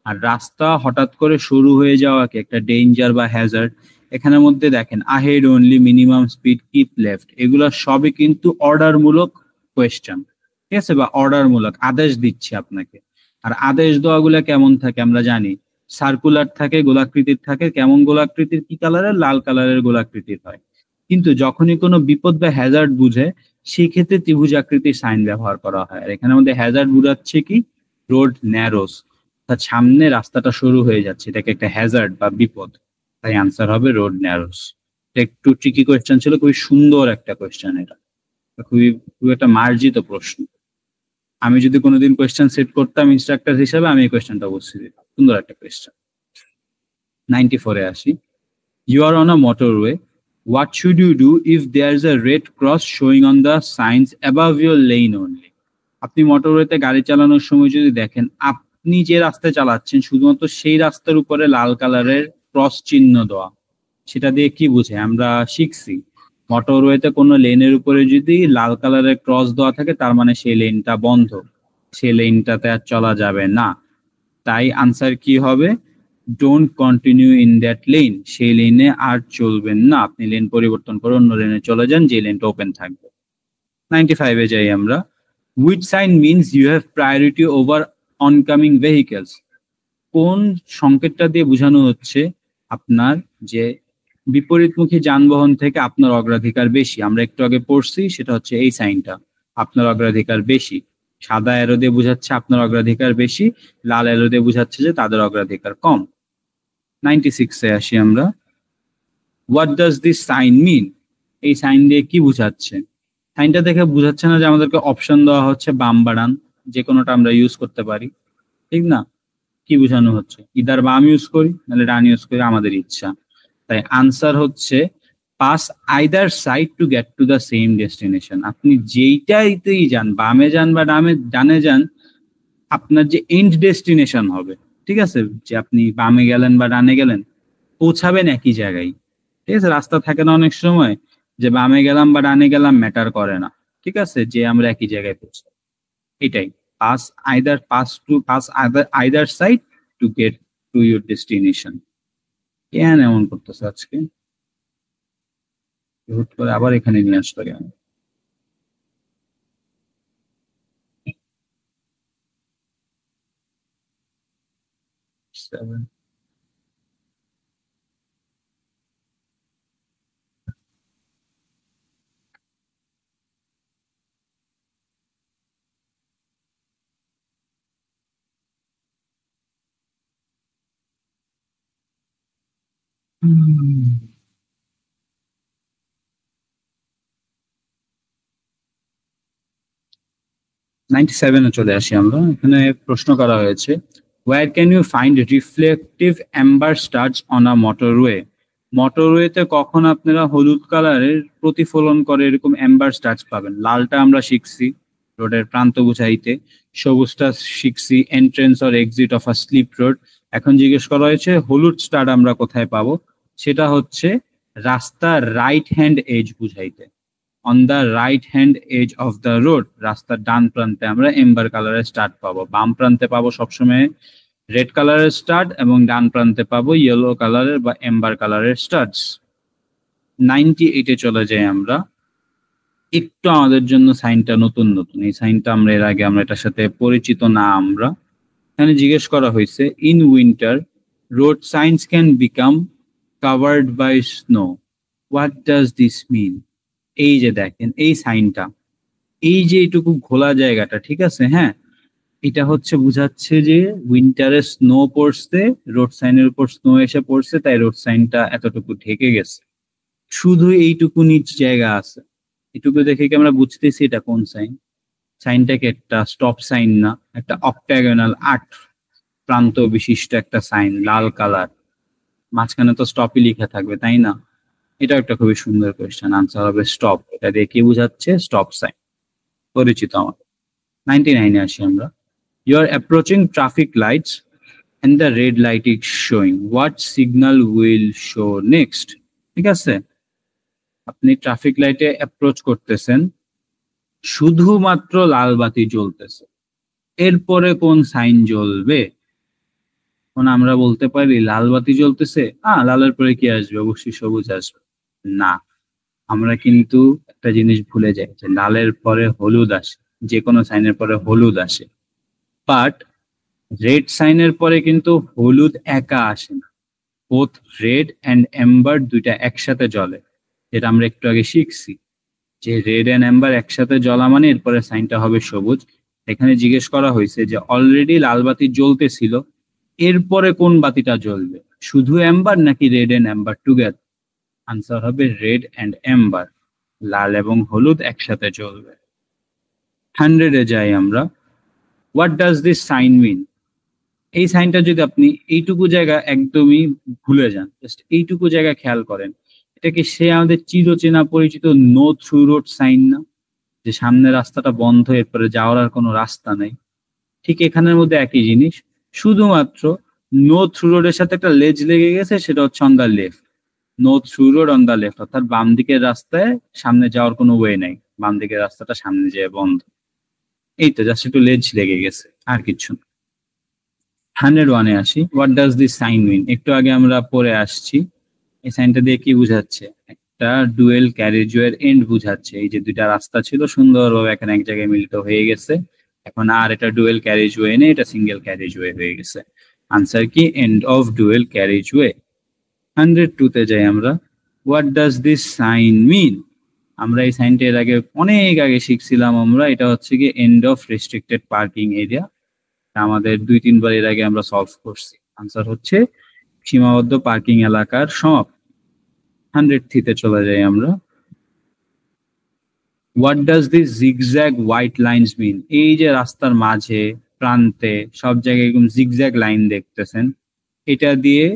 আর রাস্তা হঠাৎ করে শুরু হয়ে যাওয়াকে একটা ডেঞ্জার বা হ্যাজার্ড। এখানের মধ্যে দেখেন ahead only, minimum speed, keep left, এগুলো সবই কিন্তু অর্ডারমূলক কোয়েশ্চেন। ঠিক আছে, বা অর্ডারমূলক আদেশ দিচ্ছে আপনাকে। আর আদেশ দেওয়াগুলো কেমন থাকে আমরা জানি, সার্কুলার থাকে, গোলাকৃতির থাকে। কেমন গোলাকৃতির? কি কালারের? লাল কালারের গোলাকৃতির হয়। কিন্তু যখনই কোনো বিপদ বা হ্যাজার্ড বুঝে, সেই ক্ষেত্রে ত্রিভুজ আকৃতির সাইন ব্যবহার করা হয়। আর এখানে আমাদের হ্যাজার্ড বুঝাচ্ছে কি? রোড ন্যারোস, তার সামনে রাস্তাটা শুরু হয়ে যাচ্ছে, এটাকে একটা হ্যাজার্ড বা বিপদ। তাই আনসার হবে রোড ন্যারোস। এটা একটু ট্রিকি কোয়েশ্চেন ছিল, খুবই সুন্দর একটা কোয়েশ্চেন। এটা খুবই খুবই একটা মার্জিত প্রশ্ন। আমি যদি কোনোদিন কোয়েশ্চেন সেট করতাম ইনস্ট্রাক্টর হিসেবে, আমি এই কোয়েশ্চেনটা অবশ্যই দিতাম। সুন্দর একটা কোয়েশ্চেন। 94-এ আসি। You are on a motorway, what should you do if there's a red cross showing on the signs above your lane only? আপনি মোটরওয়েতে গাড়ি চালানোর সময় যদি দেখেন আপনি যে রাস্তায় চালাচ্ছেন শুধুমাত্র সেই রাস্তার উপরে লাল কালারের ক্রস চিহ্ন দেওয়া, সেটা দিয়ে কি বুঝে? আমরা শিখছি মোটরওয়েতে কোনো লেনের উপরে যদি লাল কালারের ক্রস দেওয়া থাকে তার মানে সেই লেনটা বন্ধ, সেই লেনটাতে আর চলা যাবে না। তাই আনসার কি হবে? Don't continue in that lane, সেই লেনে আর চলবেন না, আপনি লেন পরিবর্তন করে অন্য লেনে চলে যান যে লেনটা ওপেন থাকবে। 95-এ যাই আমরা। Which sign means you have priority over oncoming vehicles? কোন সংকেতটা দিয়ে বোঝানো হচ্ছে আপনার যে বিপরীতমুখী যানবাহন থেকে আপনার অগ্রাধিকার বেশি? আমরা একটু আগে পড়ছি, সেটা হচ্ছে এই সাইনটা, আপনার অগ্রাধিকার বেশি। সাদা অ্যারো দিয়ে বোঝাচ্ছে আপনার অগ্রাধিকার বেশি, লাল অ্যারো দিয়ে বোঝাচ্ছে যে তাদের অগ্রাধিকার কম। 96-এ আসি আমরা। What does this sign mean? এই সাইন দিয়ে কি বোঝাচ্ছে? সাইনটা দেখে বোঝাচ্ছে না যে আমাদেরকে অপশন দেওয়া হচ্ছে বাম বা ডান, যে কোনোটা আমরা ইউজ করতে পারি, ঠিক না? কি বোঝানো হচ্ছে? ইদার বাম ইউজ করি নাহলে ডান ইউজ করি, আমাদের ইচ্ছা। তাই আনসার হচ্ছে pass either side to get to the same destination. আপনি যেইটাইতেই যান, বামে যান বা ডানে যান, আপনার যে এন্ড ডেস্টিনেশন হবে, ঠিক আছে, যে আপনি বামে গেলেন বা ডানে গেলেন, পৌঁছাবেন একই জায়গায়। ঠিক আছে, রাস্তা থাকে না অনেক সময় যে বামে গেলাম বা ডানে গেলাম ম্যাটার করে না, ঠিক আছে, যে আমরা একই জায়গায় পৌঁছাই। এটাই pass either side to get to your destination. কেন এমন করতেছে আজকে? হুট করে আবার এখানে নিয়ে আসলো কেন? Seven. Hmm. 97-এ চলে আসি আমরা। এখানে প্রশ্ন করা হয়েছে, where can you find reflective amber studs on a motorway? মোটরওয়েতে কখন আপনারা হলুদ কালারের প্রতিফলন করে এরকম অ্যাম্বার স্টাডস পাবেন? লালটা আমরা শিখছি রোডের প্রান্ত বুঝাইতে, সবুজটা শিখছি entrance or exit of a slip road. এখন জিজ্ঞেস করা হয়েছে হলুদ স্টাড আমরা কোথায় পাবো? সেটা হচ্ছে রাস্তার রাইট হ্যান্ড এজ বুঝাইতে। On the right hand edge of the road, রাস্তার ডান প্রান্তে আমরা এম্বার কালারের স্টাড পাবো। বাম প্রান্তে পাবো সবসময় রেড কালারের স্টাড এবং ডান প্রান্তে পাবো ইয়েলো কালারের বা এম্বার কালারের স্টাডস। 98-এ চলে যাই আমরা। একটু আমাদের জন্য সাইনটা নতুন নতুন, এই সাইনটা আমরা এর আগে আমরা এটার সাথে পরিচিত না। আমরা এখানে জিজ্ঞেস করা হয়েছে in winter road signs can become covered by snow, what does this mean? এই যে দেখেন এই সাইনটা, এই যে এইটুকু ঘোলা জায়গাটা, ঠিক আছে, হ্যাঁ, এটা হচ্ছে বুঝাচ্ছে যে উইন্টারে স্নো পড়ছে, রোড সাইনের উপর স্নো এসে পড়ছে, তাই রোড সাইনটা এতটুকু ঢেকে গেছে। শুধু এইটুকু নিচ জায়গা আছে, এটুকু দেখে কি আমরা বুঝতেছি এটা কোন সাইন? সাইনটা কি একটা স্টপ সাইন না? একটা অক্টাগোনাল 8 প্রান্ত বিশিষ্ট একটা সাইন, লাল কালার, মাঝখানে তো স্টপই লিখা থাকবে, তাই না? এটা একটা খুবই সুন্দর কোয়েশ্চেন, আনসার হবে স্টপ। এটা দিয়ে কি বোঝাচ্ছে? স্টপ সাইন, পরিচিত আমার। 99-এ আসি আমরা। You are approaching traffic lights and the red light is showing. What signal will show next? ঠিক আছে, আপনি ট্রাফিক লাইটে অ্যাপ্রোচ করতেছেন, শুধুমাত্র লাল বাতি জ্বলতেছে, এরপরে কোন সাইন জ্বলবে? এখন আমরা বলতে পারি লাল বাতি জ্বলতেছে, লালের পরে কি আসবে? অবশ্যই সবুজ আসবে না। আমরা কিন্তু একটা জিনিস ভুলে যাই যে লালের পরে হলুদ আসে, যে কোনো সাইনের পরে হলুদ আসে, বাট রেড সাইনের পরে কিন্তু হলুদ একা আসে না, বোথ রেড অ্যান্ড এম্বার দুইটা একসাথে জ্বলে, যেটা আমরা একটু আগে শিখছি যে রেড অ্যান্ড এম্বার একসাথে জ্বলা মানে এরপরে সাইনটা হবে সবুজ। এখানে জিজ্ঞেস করা হয়েছে যে অলরেডি লাল বাতি জ্বলতেছিল, এরপরে কোন বাতিটা জ্বলবে, শুধু এম্বার নাকি red and amber together? Answer হবে রেড অ্যান্ড এম্বার, লাল এবং হলুদ একসাথে জ্বলবে। 100-এ যাই আমরা। What does this sign mean? এই সাইনটা যদি আপনি এইটুকু জায়গা একদমই ভুলে যান, জাস্ট এইটুকু জায়গা খেয়াল করেন, এটা কি সে আমাদের চিরচেনা পরিচিত নো থ্রু রোড সাইন না? যে সামনে রাস্তাটা বন্ধ, এরপরে যাওয়ার আর কোনো রাস্তা নেই। ঠিক এখানের মধ্যে একই জিনিস, শুধুমাত্র নো থ্রু রোডের সাথে একটা লেজ লেগে গেছে, সেটা হচ্ছে on the left. No through road on the left, অর্থাৎ বাম দিকের রাস্তায় সামনে যাওয়ার কোনো ওয়ে নেই, বাম দিকের রাস্তাটা সামনে যেয়ে বন্ধ। এই তো জাস্ট একটু লেজ লেগে গেছে, আর কিছু না। 101-এ আসি। What does this sign mean? একটু আগে আমরা পড়ে আসছি, এই সাইনটা দিয়ে কি বুঝাচ্ছে? একটা ডুয়েল ক্যারেজওয়ের এন্ড বুঝাচ্ছে। এই যে দুইটা রাস্তা ছিল সুন্দরভাবে এখানে এক জায়গায় মিলিত হয়ে গেছে, এখন আর এটা ডুয়েল ক্যারেজওয়ে নেই, এটা সিঙ্গেল ক্যারেজওয়ে হয়ে গেছে। আনসার কি? End of dual carriageway. 102-তে যাই আমরা। What does this sign mean? আমরা এই সাইনটা এর আগে অনেক আগে শিখছিলাম আমরা, এটা হচ্ছে কি end of restricted parking area. আমাদের 2-3 বার এর আগে আমরা সলভ করছি। আনসার হচ্ছে সীমাবদ্ধ পার্কিং এলাকার সমাপ্তি। 103-তে চলে যাই আমরা। What does this zigzag white lines mean? এই যে রাস্তার মাঝে প্রান্তে সব জায়গায় এরকম জিগজ্যাগ লাইন দেখতেছেন, এটা দিয়ে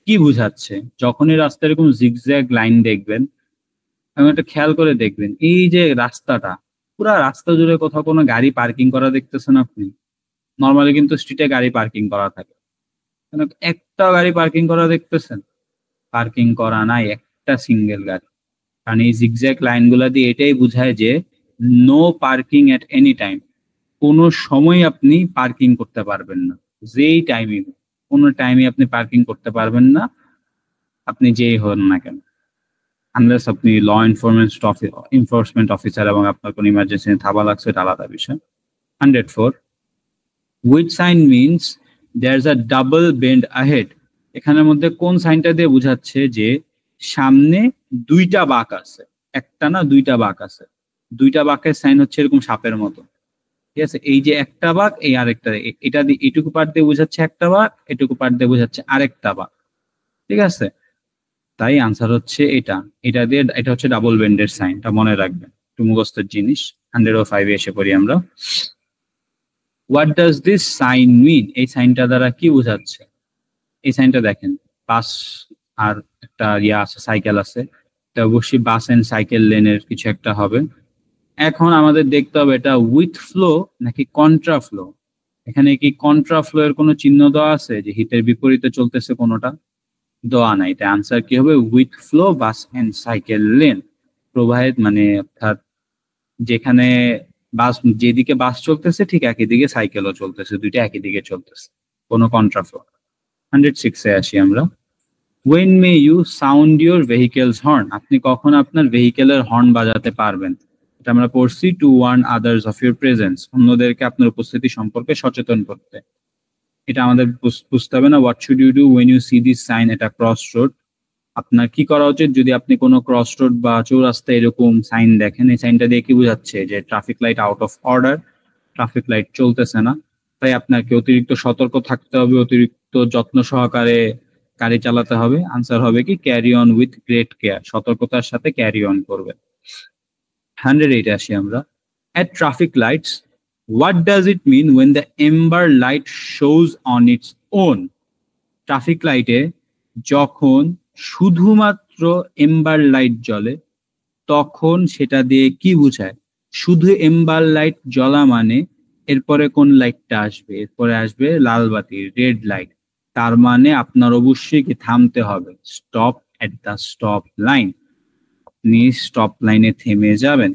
কি বুঝাচ্ছে? যখনই রাস্তায় এরকম জিগজ্যাগ লাইন দেখবেন, এবং একটা খেয়াল করে দেখবেন, এই যে রাস্তাটা, পুরা রাস্তা জুড়ে কোথাও কোনো গাড়ি পার্কিং করা দেখতেছেন আপনি? নর্মালি কিন্তু স্ট্রিটে গাড়ি পার্কিং করা থাকে, একটা গাড়ি পার্কিং করা দেখতেছেন? পার্কিং করা নাই একটা সিঙ্গেল গাড়ি। কারণ এই জিগজ্যাগ লাইনগুলা দিয়ে এটাই বোঝায় যে no parking at any time, কোনো সময় আপনি পার্কিং করতে পারবেন না, যেই টাইমে, কোনো টাইমে আপনি পার্কিং করতে পারবেন না, আপনি যেই হন না কেন, আনলেস আপনি ল এনফোর্সমেন্ট অফিসার এবং আপনার কোনো ইমার্জেন্সি থাবা লাগছে, এটা আলাদা বিষয়। 104, which sign means there's a double bend ahead? এখানের মধ্যে কোন সাইনটা দিয়ে বোঝাচ্ছে যে সামনে দুইটা বাঁক আছে? একটা না, দুইটা বাঁক আছে। দুইটা বাঁকের সাইন হচ্ছে এরকম সাপের মতো, ঠিক আছে? এই যে একটা বাঁক, এই আরেকটা, এটা দিয়ে এটুকু পার্ট দিয়ে বোঝাচ্ছে একটা বাঁক, এটুকু পার্ট দিয়ে বোঝাচ্ছে আরেকটা বাঁক, ঠিক আছে? তাই আনসার হচ্ছে এটা, এটা দিয়ে, এটা হচ্ছে ডাবল বেন্ডের সাইন, এটা মনে রাখবেন, একটু মুখস্থের জিনিস। 105-এ এসে পড়ি আমরা। What does this sign mean? এই সাইনটা দ্বারা কি বোঝাচ্ছে? এই সাইনটা দেখেন, বাস আর একটা আছে, সাইকেল আছে, এটা অবশ্যই বাস এন্ড সাইকেল লেনের কিছু একটা হবে। এখন আমাদের দেখতে হবে এটা উইথ ফ্লো নাকি কন্ট্রা ফ্লো। এখানে কি কন্ট্রা ফ্লো এর কোনো চিহ্ন দেওয়া আছে যে হিতের বিপরীতে চলতেছে? কোনোটা দেওয়া নাই। এটা আনসার কি হবে? With flow bus and cycle lane, প্রবাহিত মানে অর্থাৎ যেখানে বাস, যেদিকে বাস চলতেছে ঠিক একই দিকে সাইকেলও চলতেছে, দুইটা একই দিকে চলতেছে, কোনো কন্ট্রা ফ্লো। 106-এ আসি আমরা। When may you sound your vehicle's horn? আপনি কখন আপনার ভেহিকেলের হর্ন বাজাতে পারবেন? এটা আমরা পড়ছি to warn others of your presence, অন্যদেরকে আপনার উপস্থিতি সম্পর্কে সচেতন করতে। এটা আমাদের বুঝতে হবে না। What should you do when you see this sign at a cross road? আপনার কি করা উচিত যদি আপনি কোনো ক্রস রোড বা চৌরাস্তায় এরকম সাইন দেখেন? এই সাইনটা দিয়ে কি বোঝাচ্ছে? যে traffic light out of order, traffic light চলতেছে না, তাই আপনাকে অতিরিক্ত সতর্ক থাকতে হবে, অতিরিক্ত যত্ন সহকারে গাড়ি চালাতে হবে। আনসার হবে কি? Carry on with great care, সতর্কতার সাথে ক্যারি অন করবে। 108-এ আসি আমরা। at traffic lights, what does it mean when the amber light shows on its own? Traffic লাইটে যখন শুধুমাত্র এম্বার লাইট জ্বলে তখন সেটা দিয়ে কি বোঝায়? শুধু এম্বার লাইট জ্বলা মানে এরপরে কোন লাইটটা আসবে? এরপরে আসবে লাল বাতি, রেড লাইট। তার মানে আপনার অবশ্যই কি থামতে হবে, stop at the stop line. আপনি স্টপ লাইনে থেমে যাবেন।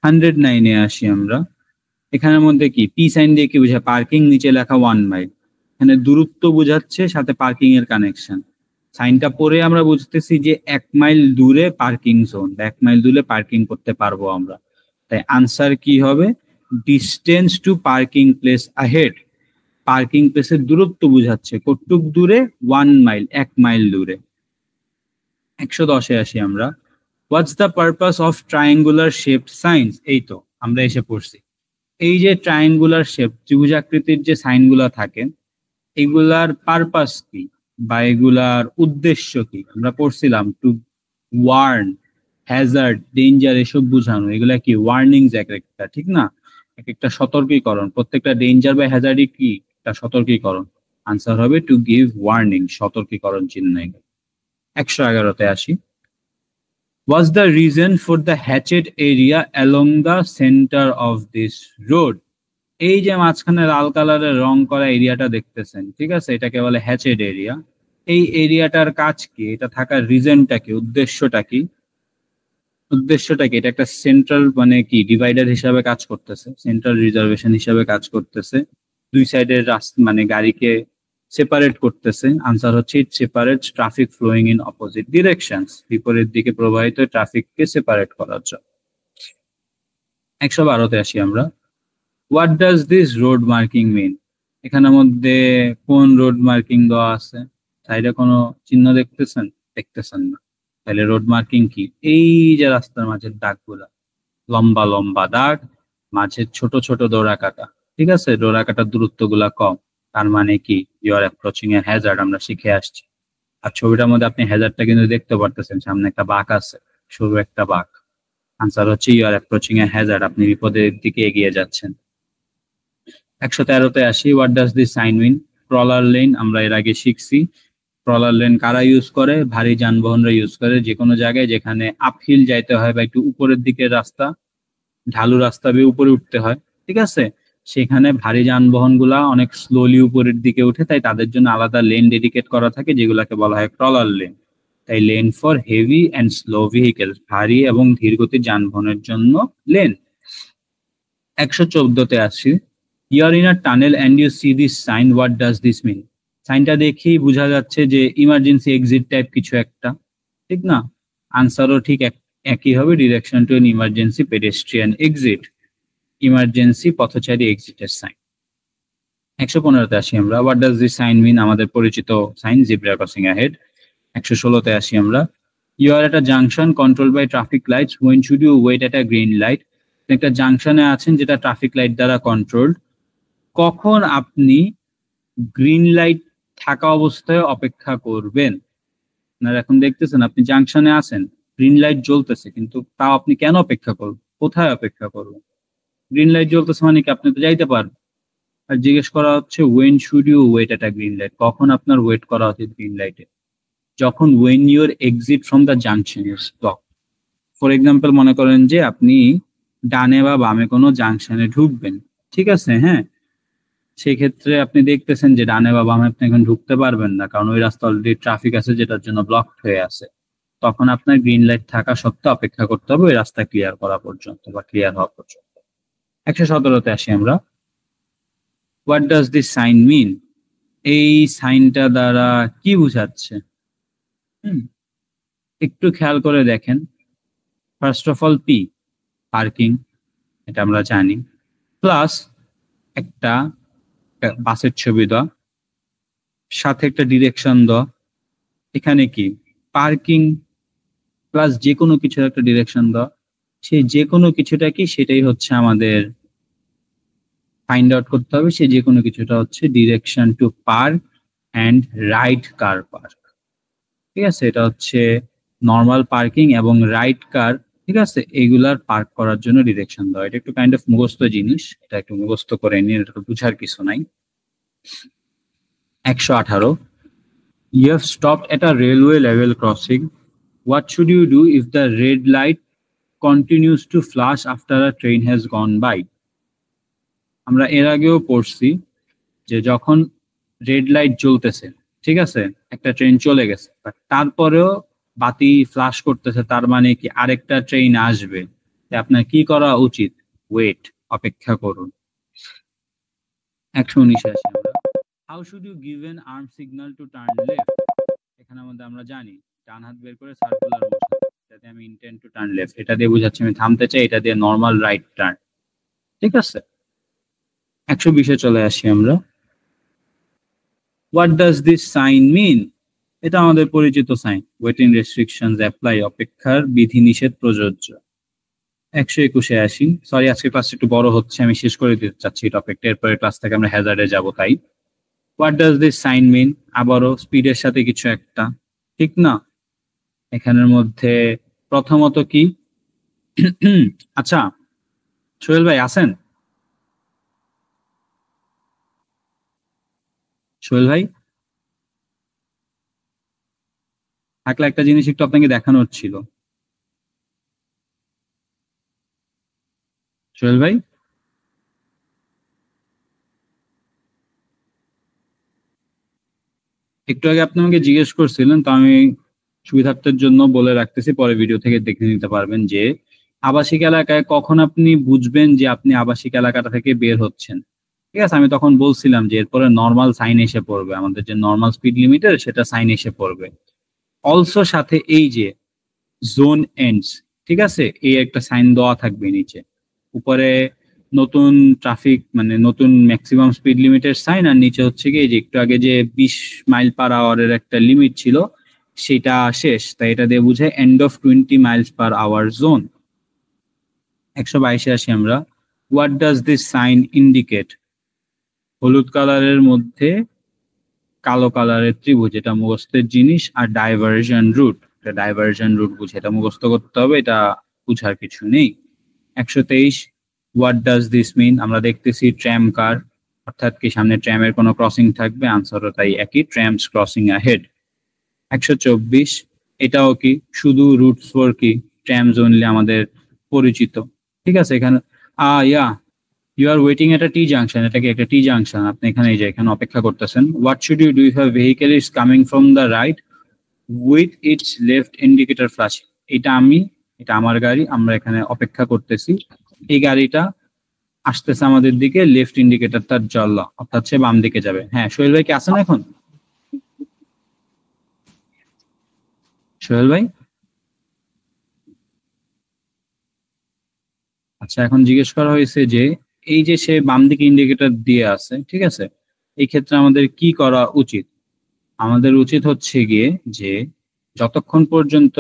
109-এ আসি আমরা। এখানের মধ্যে কি পি সাইন দিয়ে কি বোঝায়? পার্কিং, নিচে লেখা 1 মাইল। এখানে দূরত্ব বোঝাচ্ছে, সাথে পার্কিং এর কানেকশন। সাইনটা পরে আমরা বুঝতেছি যে 1 মাইল দূরে পার্কিং জোন, 1 মাইল দূরে পার্কিং করতে পারবো আমরা। তাই আনসার কি হবে? Distance to parking place ahead. Parking প্লেসের দূরত্ব বোঝাচ্ছে, কতটুক দূরে? 1 মাইল, 1 মাইল দূরে। 110-এ আসি আমরা। What's the purpose of triangular shaped science? এই তো আমরা এসে পড়ছি। এই যে ট্রায়াঙ্গুলার শেপ, ত্রিভুজাকৃতির যে সাইনগুলো থাকে, এগুলার পারপাস কি বা এগুলার উদ্দেশ্য কি? আমরা পড়ছিলাম টু ওয়ার্ন, হ্যাজার্ড, ডেঞ্জার, এসব বোঝানো। এগুলা কি? ওয়ার্নিংস এক একটা, ঠিক না? এক একটা সতর্কীকরণ। প্রত্যেকটা ডেঞ্জার বা হ্যাজার্ডই কি? একটা সতর্কীকরণ। আনসার হবে টু গিভ ওয়ার্নিং, সতর্কীকরণ চিহ্ন। 111-তে আসি। What's the reason for the hatched area along the center of this road? এই যে মাঝখানে লাল কালারের রং করা এরিয়াটা দেখতেছেন, ঠিক আছে, এটাকে বলে হ্যাচেড এরিয়া। এই এরিয়াটার কাজ কি? এটা থাকার রিজনটা কি? উদ্দেশ্যটা কি? উদ্দেশ্যটা কি? এটা একটা সেন্ট্রাল মানে কি ডিভাইডার হিসাবে কাজ করতেছে, সেন্ট্রাল রিজার্ভেশন হিসাবে কাজ করতেছে। দুই সাইডের রাস্তা মানে গাড়িকে সেপারেট করতেছে। আনসার হচ্ছে it separates traffic flowing in opposite directions. বিপরীত দিকে প্রবাহিত ট্রাফিককে সেপারেট করার জন্য। 112-তে আসি আমরা। What does this road marking mean? এখানের মধ্যে কোন রোড মার্কিং দেওয়া আছে? সাইডে কোনো চিহ্ন দেখতেছেন? দেখতেছেন না। তাহলে রোড মার্কিং কি? এই যে রাস্তার মাঝের দাগগুলা, লম্বা লম্বা দাগ, মাঝে ছোট ছোট ডোরা কাটা, ঠিক আছে? ডোরা কাটার দূরত্ব গুলা কম, তার মানে কি? You are approaching a hazard. আমরা শিখে আসছি। আর ছবিটার মধ্যে আপনি হ্যাজার্ডটা কিন্তু দেখতে পারতেছেন, সামনে একটা বাঁক আছে, সরু একটা বাঁক। আনসার হচ্ছে you are approaching a hazard, আপনি বিপদের দিকে এগিয়ে যাচ্ছেন। 113-তে আসি। What does this sign mean? Crawler lane আমরা এর আগে শিখছি। ক্রলার লেন কারা ইউজ করে? ভারী যানবাহনরা ইউজ করে। যে কোনো জায়গায় যেখানে আপহিল যাইতে হয় বা একটু উপরের দিকের রাস্তা, ঢালু রাস্তা বেয়ে উপরে উঠতে হয়, ঠিক আছে, সেখানে ভারী যানবাহন গুলা অনেক স্লোলি উপরের দিকে উঠে, তাই তাদের জন্য আলাদা লেন ডেডিকেট করা থাকে, যেগুলাকে বলা হয় ক্রলার লেন। তাই lane for heavy and slow vehicle, ভারী এবং ধীরগতির যানবাহনের জন্য লেন। 114-তে আসি। You are in a tunnel and you see this sign, what does this mean? সাইনটা দেখেই বোঝা যাচ্ছে যে ইমার্জেন্সি এক্সিট টাইপ কিছু একটা, ঠিক না? আনসারও ঠিক একই হবে, direction to an emergency pedestrian exit, emergency পথচারী এক্সিটের সাইন। 115-তে আসি আমরা। What does this sign mean? আমাদের পরিচিত সাইন, জিব্রা ক্রসিং অ্যাহেড। 116-তে আসি আমরা। You are at a junction control by traffic lights, when should you wait at a green light? একটা জাংশনে আছেন যেটা ট্রাফিক লাইট দ্বারা কন্ট্রোলড। কখন আপনি গ্রিন লাইট থাকা অবস্থায় অপেক্ষা করবেন? আপনারা এখন দেখতেছেন আপনি জাংশনে আছেন, গ্রিন লাইট জ্বলতেছে, কিন্তু তাও আপনি কেন অপেক্ষা করবেন? কোথায় অপেক্ষা করবেন? গ্রিন লাইট জ্বলতেছে মানে কি? আপনি তো যাইতে পারবেন। আর জিজ্ঞেস করা হচ্ছে when should you wait at a green light, কখন আপনার ওয়েট করা উচিত গ্রিন লাইটে? যখন when your exit from the junction is block. For example, মনে করেন যে আপনি ডানে বা বামে কোনো জাংশনে ঢুকবেন, ঠিক আছে, হ্যাঁ, সেক্ষেত্রে আপনি দেখতেছেন যে ডানে বা বামে আপনি এখন ঢুকতে পারবেন না, কারণ ওই রাস্তা অলরেডি ট্রাফিক আছে যেটার জন্য ব্লক হয়ে আছে। তখন আপনার গ্রিন লাইট থাকা সত্ত্বেও অপেক্ষা করতে হবে ওই রাস্তা ক্লিয়ার করা পর্যন্ত বা ক্লিয়ার হওয়া পর্যন্ত। 117-তে আসি আমরা। What does this sign mean? এই সাইনটা দ্বারা কি বোঝাচ্ছে? একটু খেয়াল করে দেখেন। First of all P, parking, এটা আমরা জানি, প্লাস একটা বাসের ছবি দেওয়া, সাথে একটা ডিরেকশন দেওয়া। এখানে কি? পার্কিং প্লাস যে কোনো কিছুর একটা ডিরেকশন দেওয়া। সেই যে কোনো কিছুটা কি? সেটাই হচ্ছে আমাদের ফাইন্ড আউট করতে হবে। সেই যে কোনো কিছুটা হচ্ছে direction two park and right car park, ঠিক আছে? এটা হচ্ছে নর্মাল পার্কিং এবং রাইট কার ঠিক আছে, এইগুলার পার্ক করার জন্য ডিরেকশন দাও। এটা একটু কাইন্ড অফ মুখস্থ জিনিস, এটা একটু মুখস্থ করে নিন, এটা বুঝার কিছু নাই। 118, you have stopped at a railway level crossing. What should you do if the red light continues to flash after a train has gone by? আমরা এর আগেও পড়ছি যে যখন রেড লাইট জ্বলতেছে, ঠিক আছে, একটা ট্রেন চলে গেছে, তারপরেও বাতি ফ্লাশ করতেছে, তার মানে কি আরেকটা ট্রেন আসবে, আপনার কি করা উচিত? ওয়েট, অপেক্ষা করুন। 119 আসি আমরা। How should you give an arm signal to turn left? এখানে মধ্যে আমরা জানি ডান হাত বের করে সার্কুলার মোশন, এটাতে আমি ইন্টেন্ড টু টার্ন লেফট, এটা দিয়ে বুঝাচ্ছি আমি থামতে চাই, এটা দিয়ে নর্মাল রাইট টার্ন, ঠিক আছে। 120-এ চলে আসি আমরা। What does this sign mean? এটা আমাদের পরিচিত সাইন, ওয়েটিং রেস্ট্রিকশনস অ্যাপ্লাই, অপেক্ষার বিধিনিষেধ প্রযোজ্য। 121-এ আসি। সরি, আজকে ক্লাস একটু বড় হচ্ছে, আমি শেষ করে দিতে চাচ্ছি টপিকটা, এরপরে ক্লাস থেকে আমরা হ্যাজার্ডে যাব। তাই হোয়াট ডাজ দিস সাইন মিন? আবারও স্পিডের সাথে কিছু একটা, ঠিক না? এখানের মধ্যে প্রথমত কি আচ্ছা সোহেল ভাই আছেন? সোহেল ভাই থাকলে একটা জিনিস একটু আপনাকে দেখানোর ছিল। সোহেল ভাই, একটু আগে আপনি আমাকে জিজ্ঞেস করছিলেন, তো আমি সুবিধার্থের জন্য বলে রাখতেছি, পরে ভিডিও থেকে দেখে নিতে পারবেন যে আবাসিক এলাকায় কখন আপনি বুঝবেন যে আপনি আবাসিক এলাকাটা থেকে বের হচ্ছেন। ঠিক আছে, আমি তখন বলছিলাম যে এরপরে নর্মাল সাইন এসে পড়বে, আমাদের যে নর্মাল স্পিড লিমিটের সেটা সাইন এসে পড়বে। অলসো সাথে এই যে জোন এন্ডস, ঠিক আছে, এই একটা সাইন দেওয়া থাকবে নিচে। উপরে নতুন ট্রাফিক মানে নতুন ম্যাক্সিমাম স্পিড লিমিটের সাইন, আর নিচে হচ্ছে কি যে একটু আগে যে 20 মাইল পার আওয়ারের একটা লিমিট ছিল সেটা শেষ, তাই এটা দিয়ে বুঝায় end of 20 miles per hour zone. 122-এ আসি আমরা। What does this sign indicate? হলুদ কালারের মধ্যে কালো কালারের ত্রিভুজ, এটা মুখস্থের জিনিস, আর ডাইভার্জন রুট, এটা ডাইভার্জন রুট বুঝে, এটা মুখস্থ করতে হবে, এটা বুঝার কিছু নেই। 123, হোয়াট ডাজ দিস মিন? আমরা দেখতেছি ট্র্যাম কার, অর্থাৎ কি সামনে ট্র্যামের কোনো ক্রসিং থাকবে, আনসারও তাই একই, ট্র্যামস ক্রসিং অ্যাহেড। 124, এটাও কি শুধু রুটস ফর কি ট্র্যামস অনলি আমাদের পরিচিত, ঠিক আছে। এখানে you are waiting at a T junction, এটা কি একটা টি জাংশন, আপনি এখানে এই যে এখানে অপেক্ষা করতেছেন। What should you do if a vehicle is coming from the right with its left indicator flashing? এটা আমার গাড়ি, আমরা এখানে অপেক্ষা করতেছি, এই গাড়িটা আসতেছে আমাদের দিকে, লেফট ইন্ডিকেটর তার জ্বললো, অর্থাৎ সে বাম দিকে যাবে। হ্যাঁ, সোহেল ভাই কি আছেন এখন? সোহেল ভাই আচ্ছা, এখন জিজ্ঞেস করা হয়েছে যে এই যে সে বাম দিকে ইন্ডিকেটর দিয়ে আছে, ঠিক আছে, এই ক্ষেত্রে আমাদের কি করা উচিত? আমাদের উচিত হচ্ছে গিয়ে যে যতক্ষণ পর্যন্ত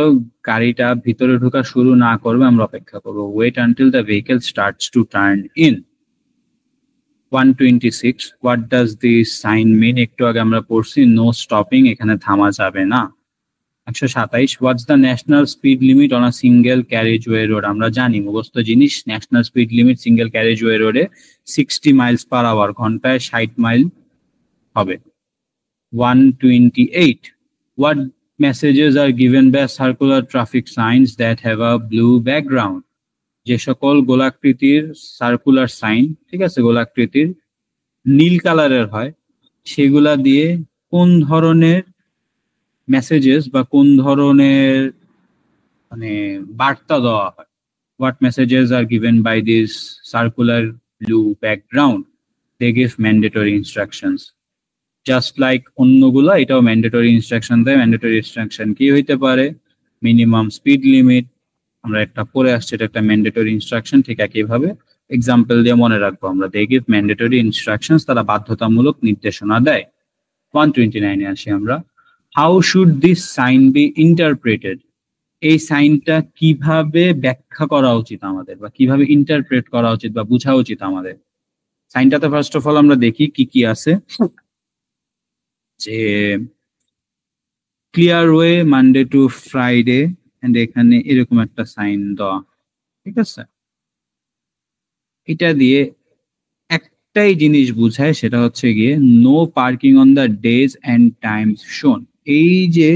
গাড়িটা ভিতরে ঢোকা শুরু না করবে আমরা অপেক্ষা করবো, wait until the vehicle starts to turn in. 126, what does this sign mean? একটু আগে আমরা পড়ছি নো স্টপিং, এখানে থামা যাবে না। 127, what's the national speed limit on a single carriageway road? আমরা জানি মুখস্থ জিনিস, national speed limit single carriageway রোডে 60 মাইলস পার আওয়ার, ঘন্টায় 60 মাইল হবে। 128, what messages are given by circular traffic signs that have a blue background? যে সকল গোলাকৃতির circular sign, ঠিক আছে, গোলাকৃতির নীল কালারের হয়, সেগুলা দিয়ে কোন ধরনের মেসেজেস বা কোন ধরনের মানে বার্তা দেওয়া হয়? What messages are given by this circular blue background? They give mandatory instructions. Just like অন্যগুলো এটাও ম্যান্ডেটরি ইনস্ট্রাকশন দেয়। ম্যান্ডেটরি ইনস্ট্রাকশন কি হইতে পারে? মিনিমাম স্পিড লিমিট, আমরা একটা পড়ে আসছি, এটা একটা ম্যান্ডেটরি ইনস্ট্রাকশন, ঠিক একইভাবে এক্সাম্পল দিয়ে মনে রাখবো আমরা, দে গিভ ম্যান্ডেটরি ইনস্ট্রাকশনস, তারা বাধ্যতামূলক নির্দেশনা দেয়। 129-এ আসি আমরা। How should this sign be interpreted? এই সাইনটা কিভাবে ব্যাখ্যা করা উচিত আমাদের, বা কিভাবে ইন্টারপ্রেট করা উচিত বা বোঝা উচিত আমাদের? সাইনটাতে ফার্স্ট অফ অল আমরা দেখি কি কি আছে, যে clear way Monday to Friday, and এখানে এরকম একটা সাইন দেওয়া, ঠিক আছে? এটা দিয়ে একটাই জিনিস বুঝায়, সেটা হচ্ছে গিয়ে no parking on the days and times shown. এই যে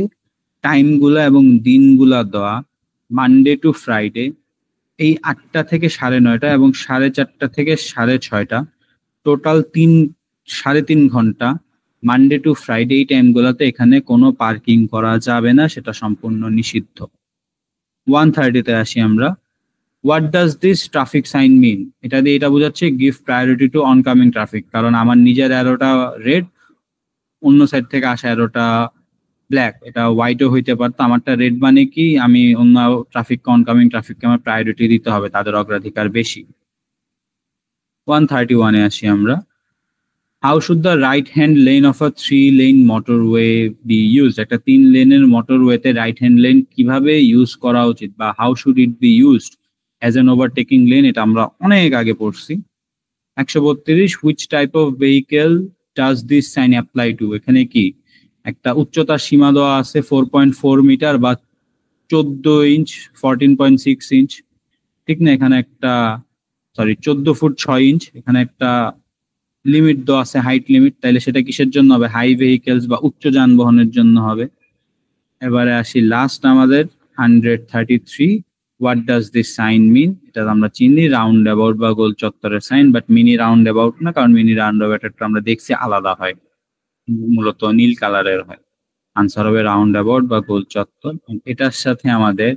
টাইমগুলা এবং দিনগুলা দেওয়া, মানডে টু ফ্রাইডে এই 8টা থেকে 9:30 এবং 4:30 থেকে 6:30, টোটাল 3.5 ঘন্টা মানডে টু ফ্রাইডে এই টাইমগুলোতে এখানে কোনো পার্কিং করা যাবে না, সেটা সম্পূর্ণ নিষিদ্ধ। 1:30-তে আসি আমরা। What does this traffic sign mean? এটা দিয়ে এটা বোঝাচ্ছে give priority to oncoming traffic. কারণ আমার নিজের অ্যারোটা রেড, অন্য সাইড থেকে আসা অ্যারোটা ব্ল্যাক, এটা হোয়াইটও হইতে পারতো। আমারটা রেড মানে কি, আমি অন্য ট্রাফিককে, অনকামিং ট্রাফিককে আমার প্রায়োরিটি দিতে হবে, তাদের অগ্রাধিকার বেশি। 131-এ আসি আমরা। How should the right hand lane of a 3-lane motorway be used? একটা 3 লেনের মোটরওয়েতে রাইট হ্যান্ড লেন কিভাবে ইউজ করা উচিত, বা how should it be used as an overtaking lane, এটা আমরা অনেক আগে পড়ছি। 132, which type of vehicle does this sign apply to? এখানে কি একটা উচ্চতার সীমা দেওয়া আছে 4.4 মিটার বা 14 ইঞ্চ, 14.6 ইঞ্চ, ঠিক না? এখানে একটা 14 ফুট 6 ইঞ্চ, এখানে একটা লিমিট দেওয়া আছে, হাইট লিমিট। তাইলে সেটা কিসের জন্য হবে? হাই ভেহিকেলস বা উচ্চ যানবাহনের জন্য হবে। এবারে আসি লাস্ট আমাদের 133, what does this sign mean? এটা আমরা চিনি, রাউন্ড অ্যাবাউট বা গোল চত্বরের সাইন, বাট মিনি রাউন্ড অ্যাবাউট না, কারণ মিনি রাউন্ড অ্যাবাউট আমরা দেখছি আলাদা হয়, মূলত নীল কালারের হয়। আনসার হবে রাউন্ড অ্যাবাউট বা গোল চত্বর। এটার সাথে আমাদের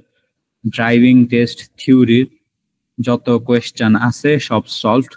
ড্রাইভিং টেস্ট থিওরির যত কোয়েশ্চেন আছে সব সলভড।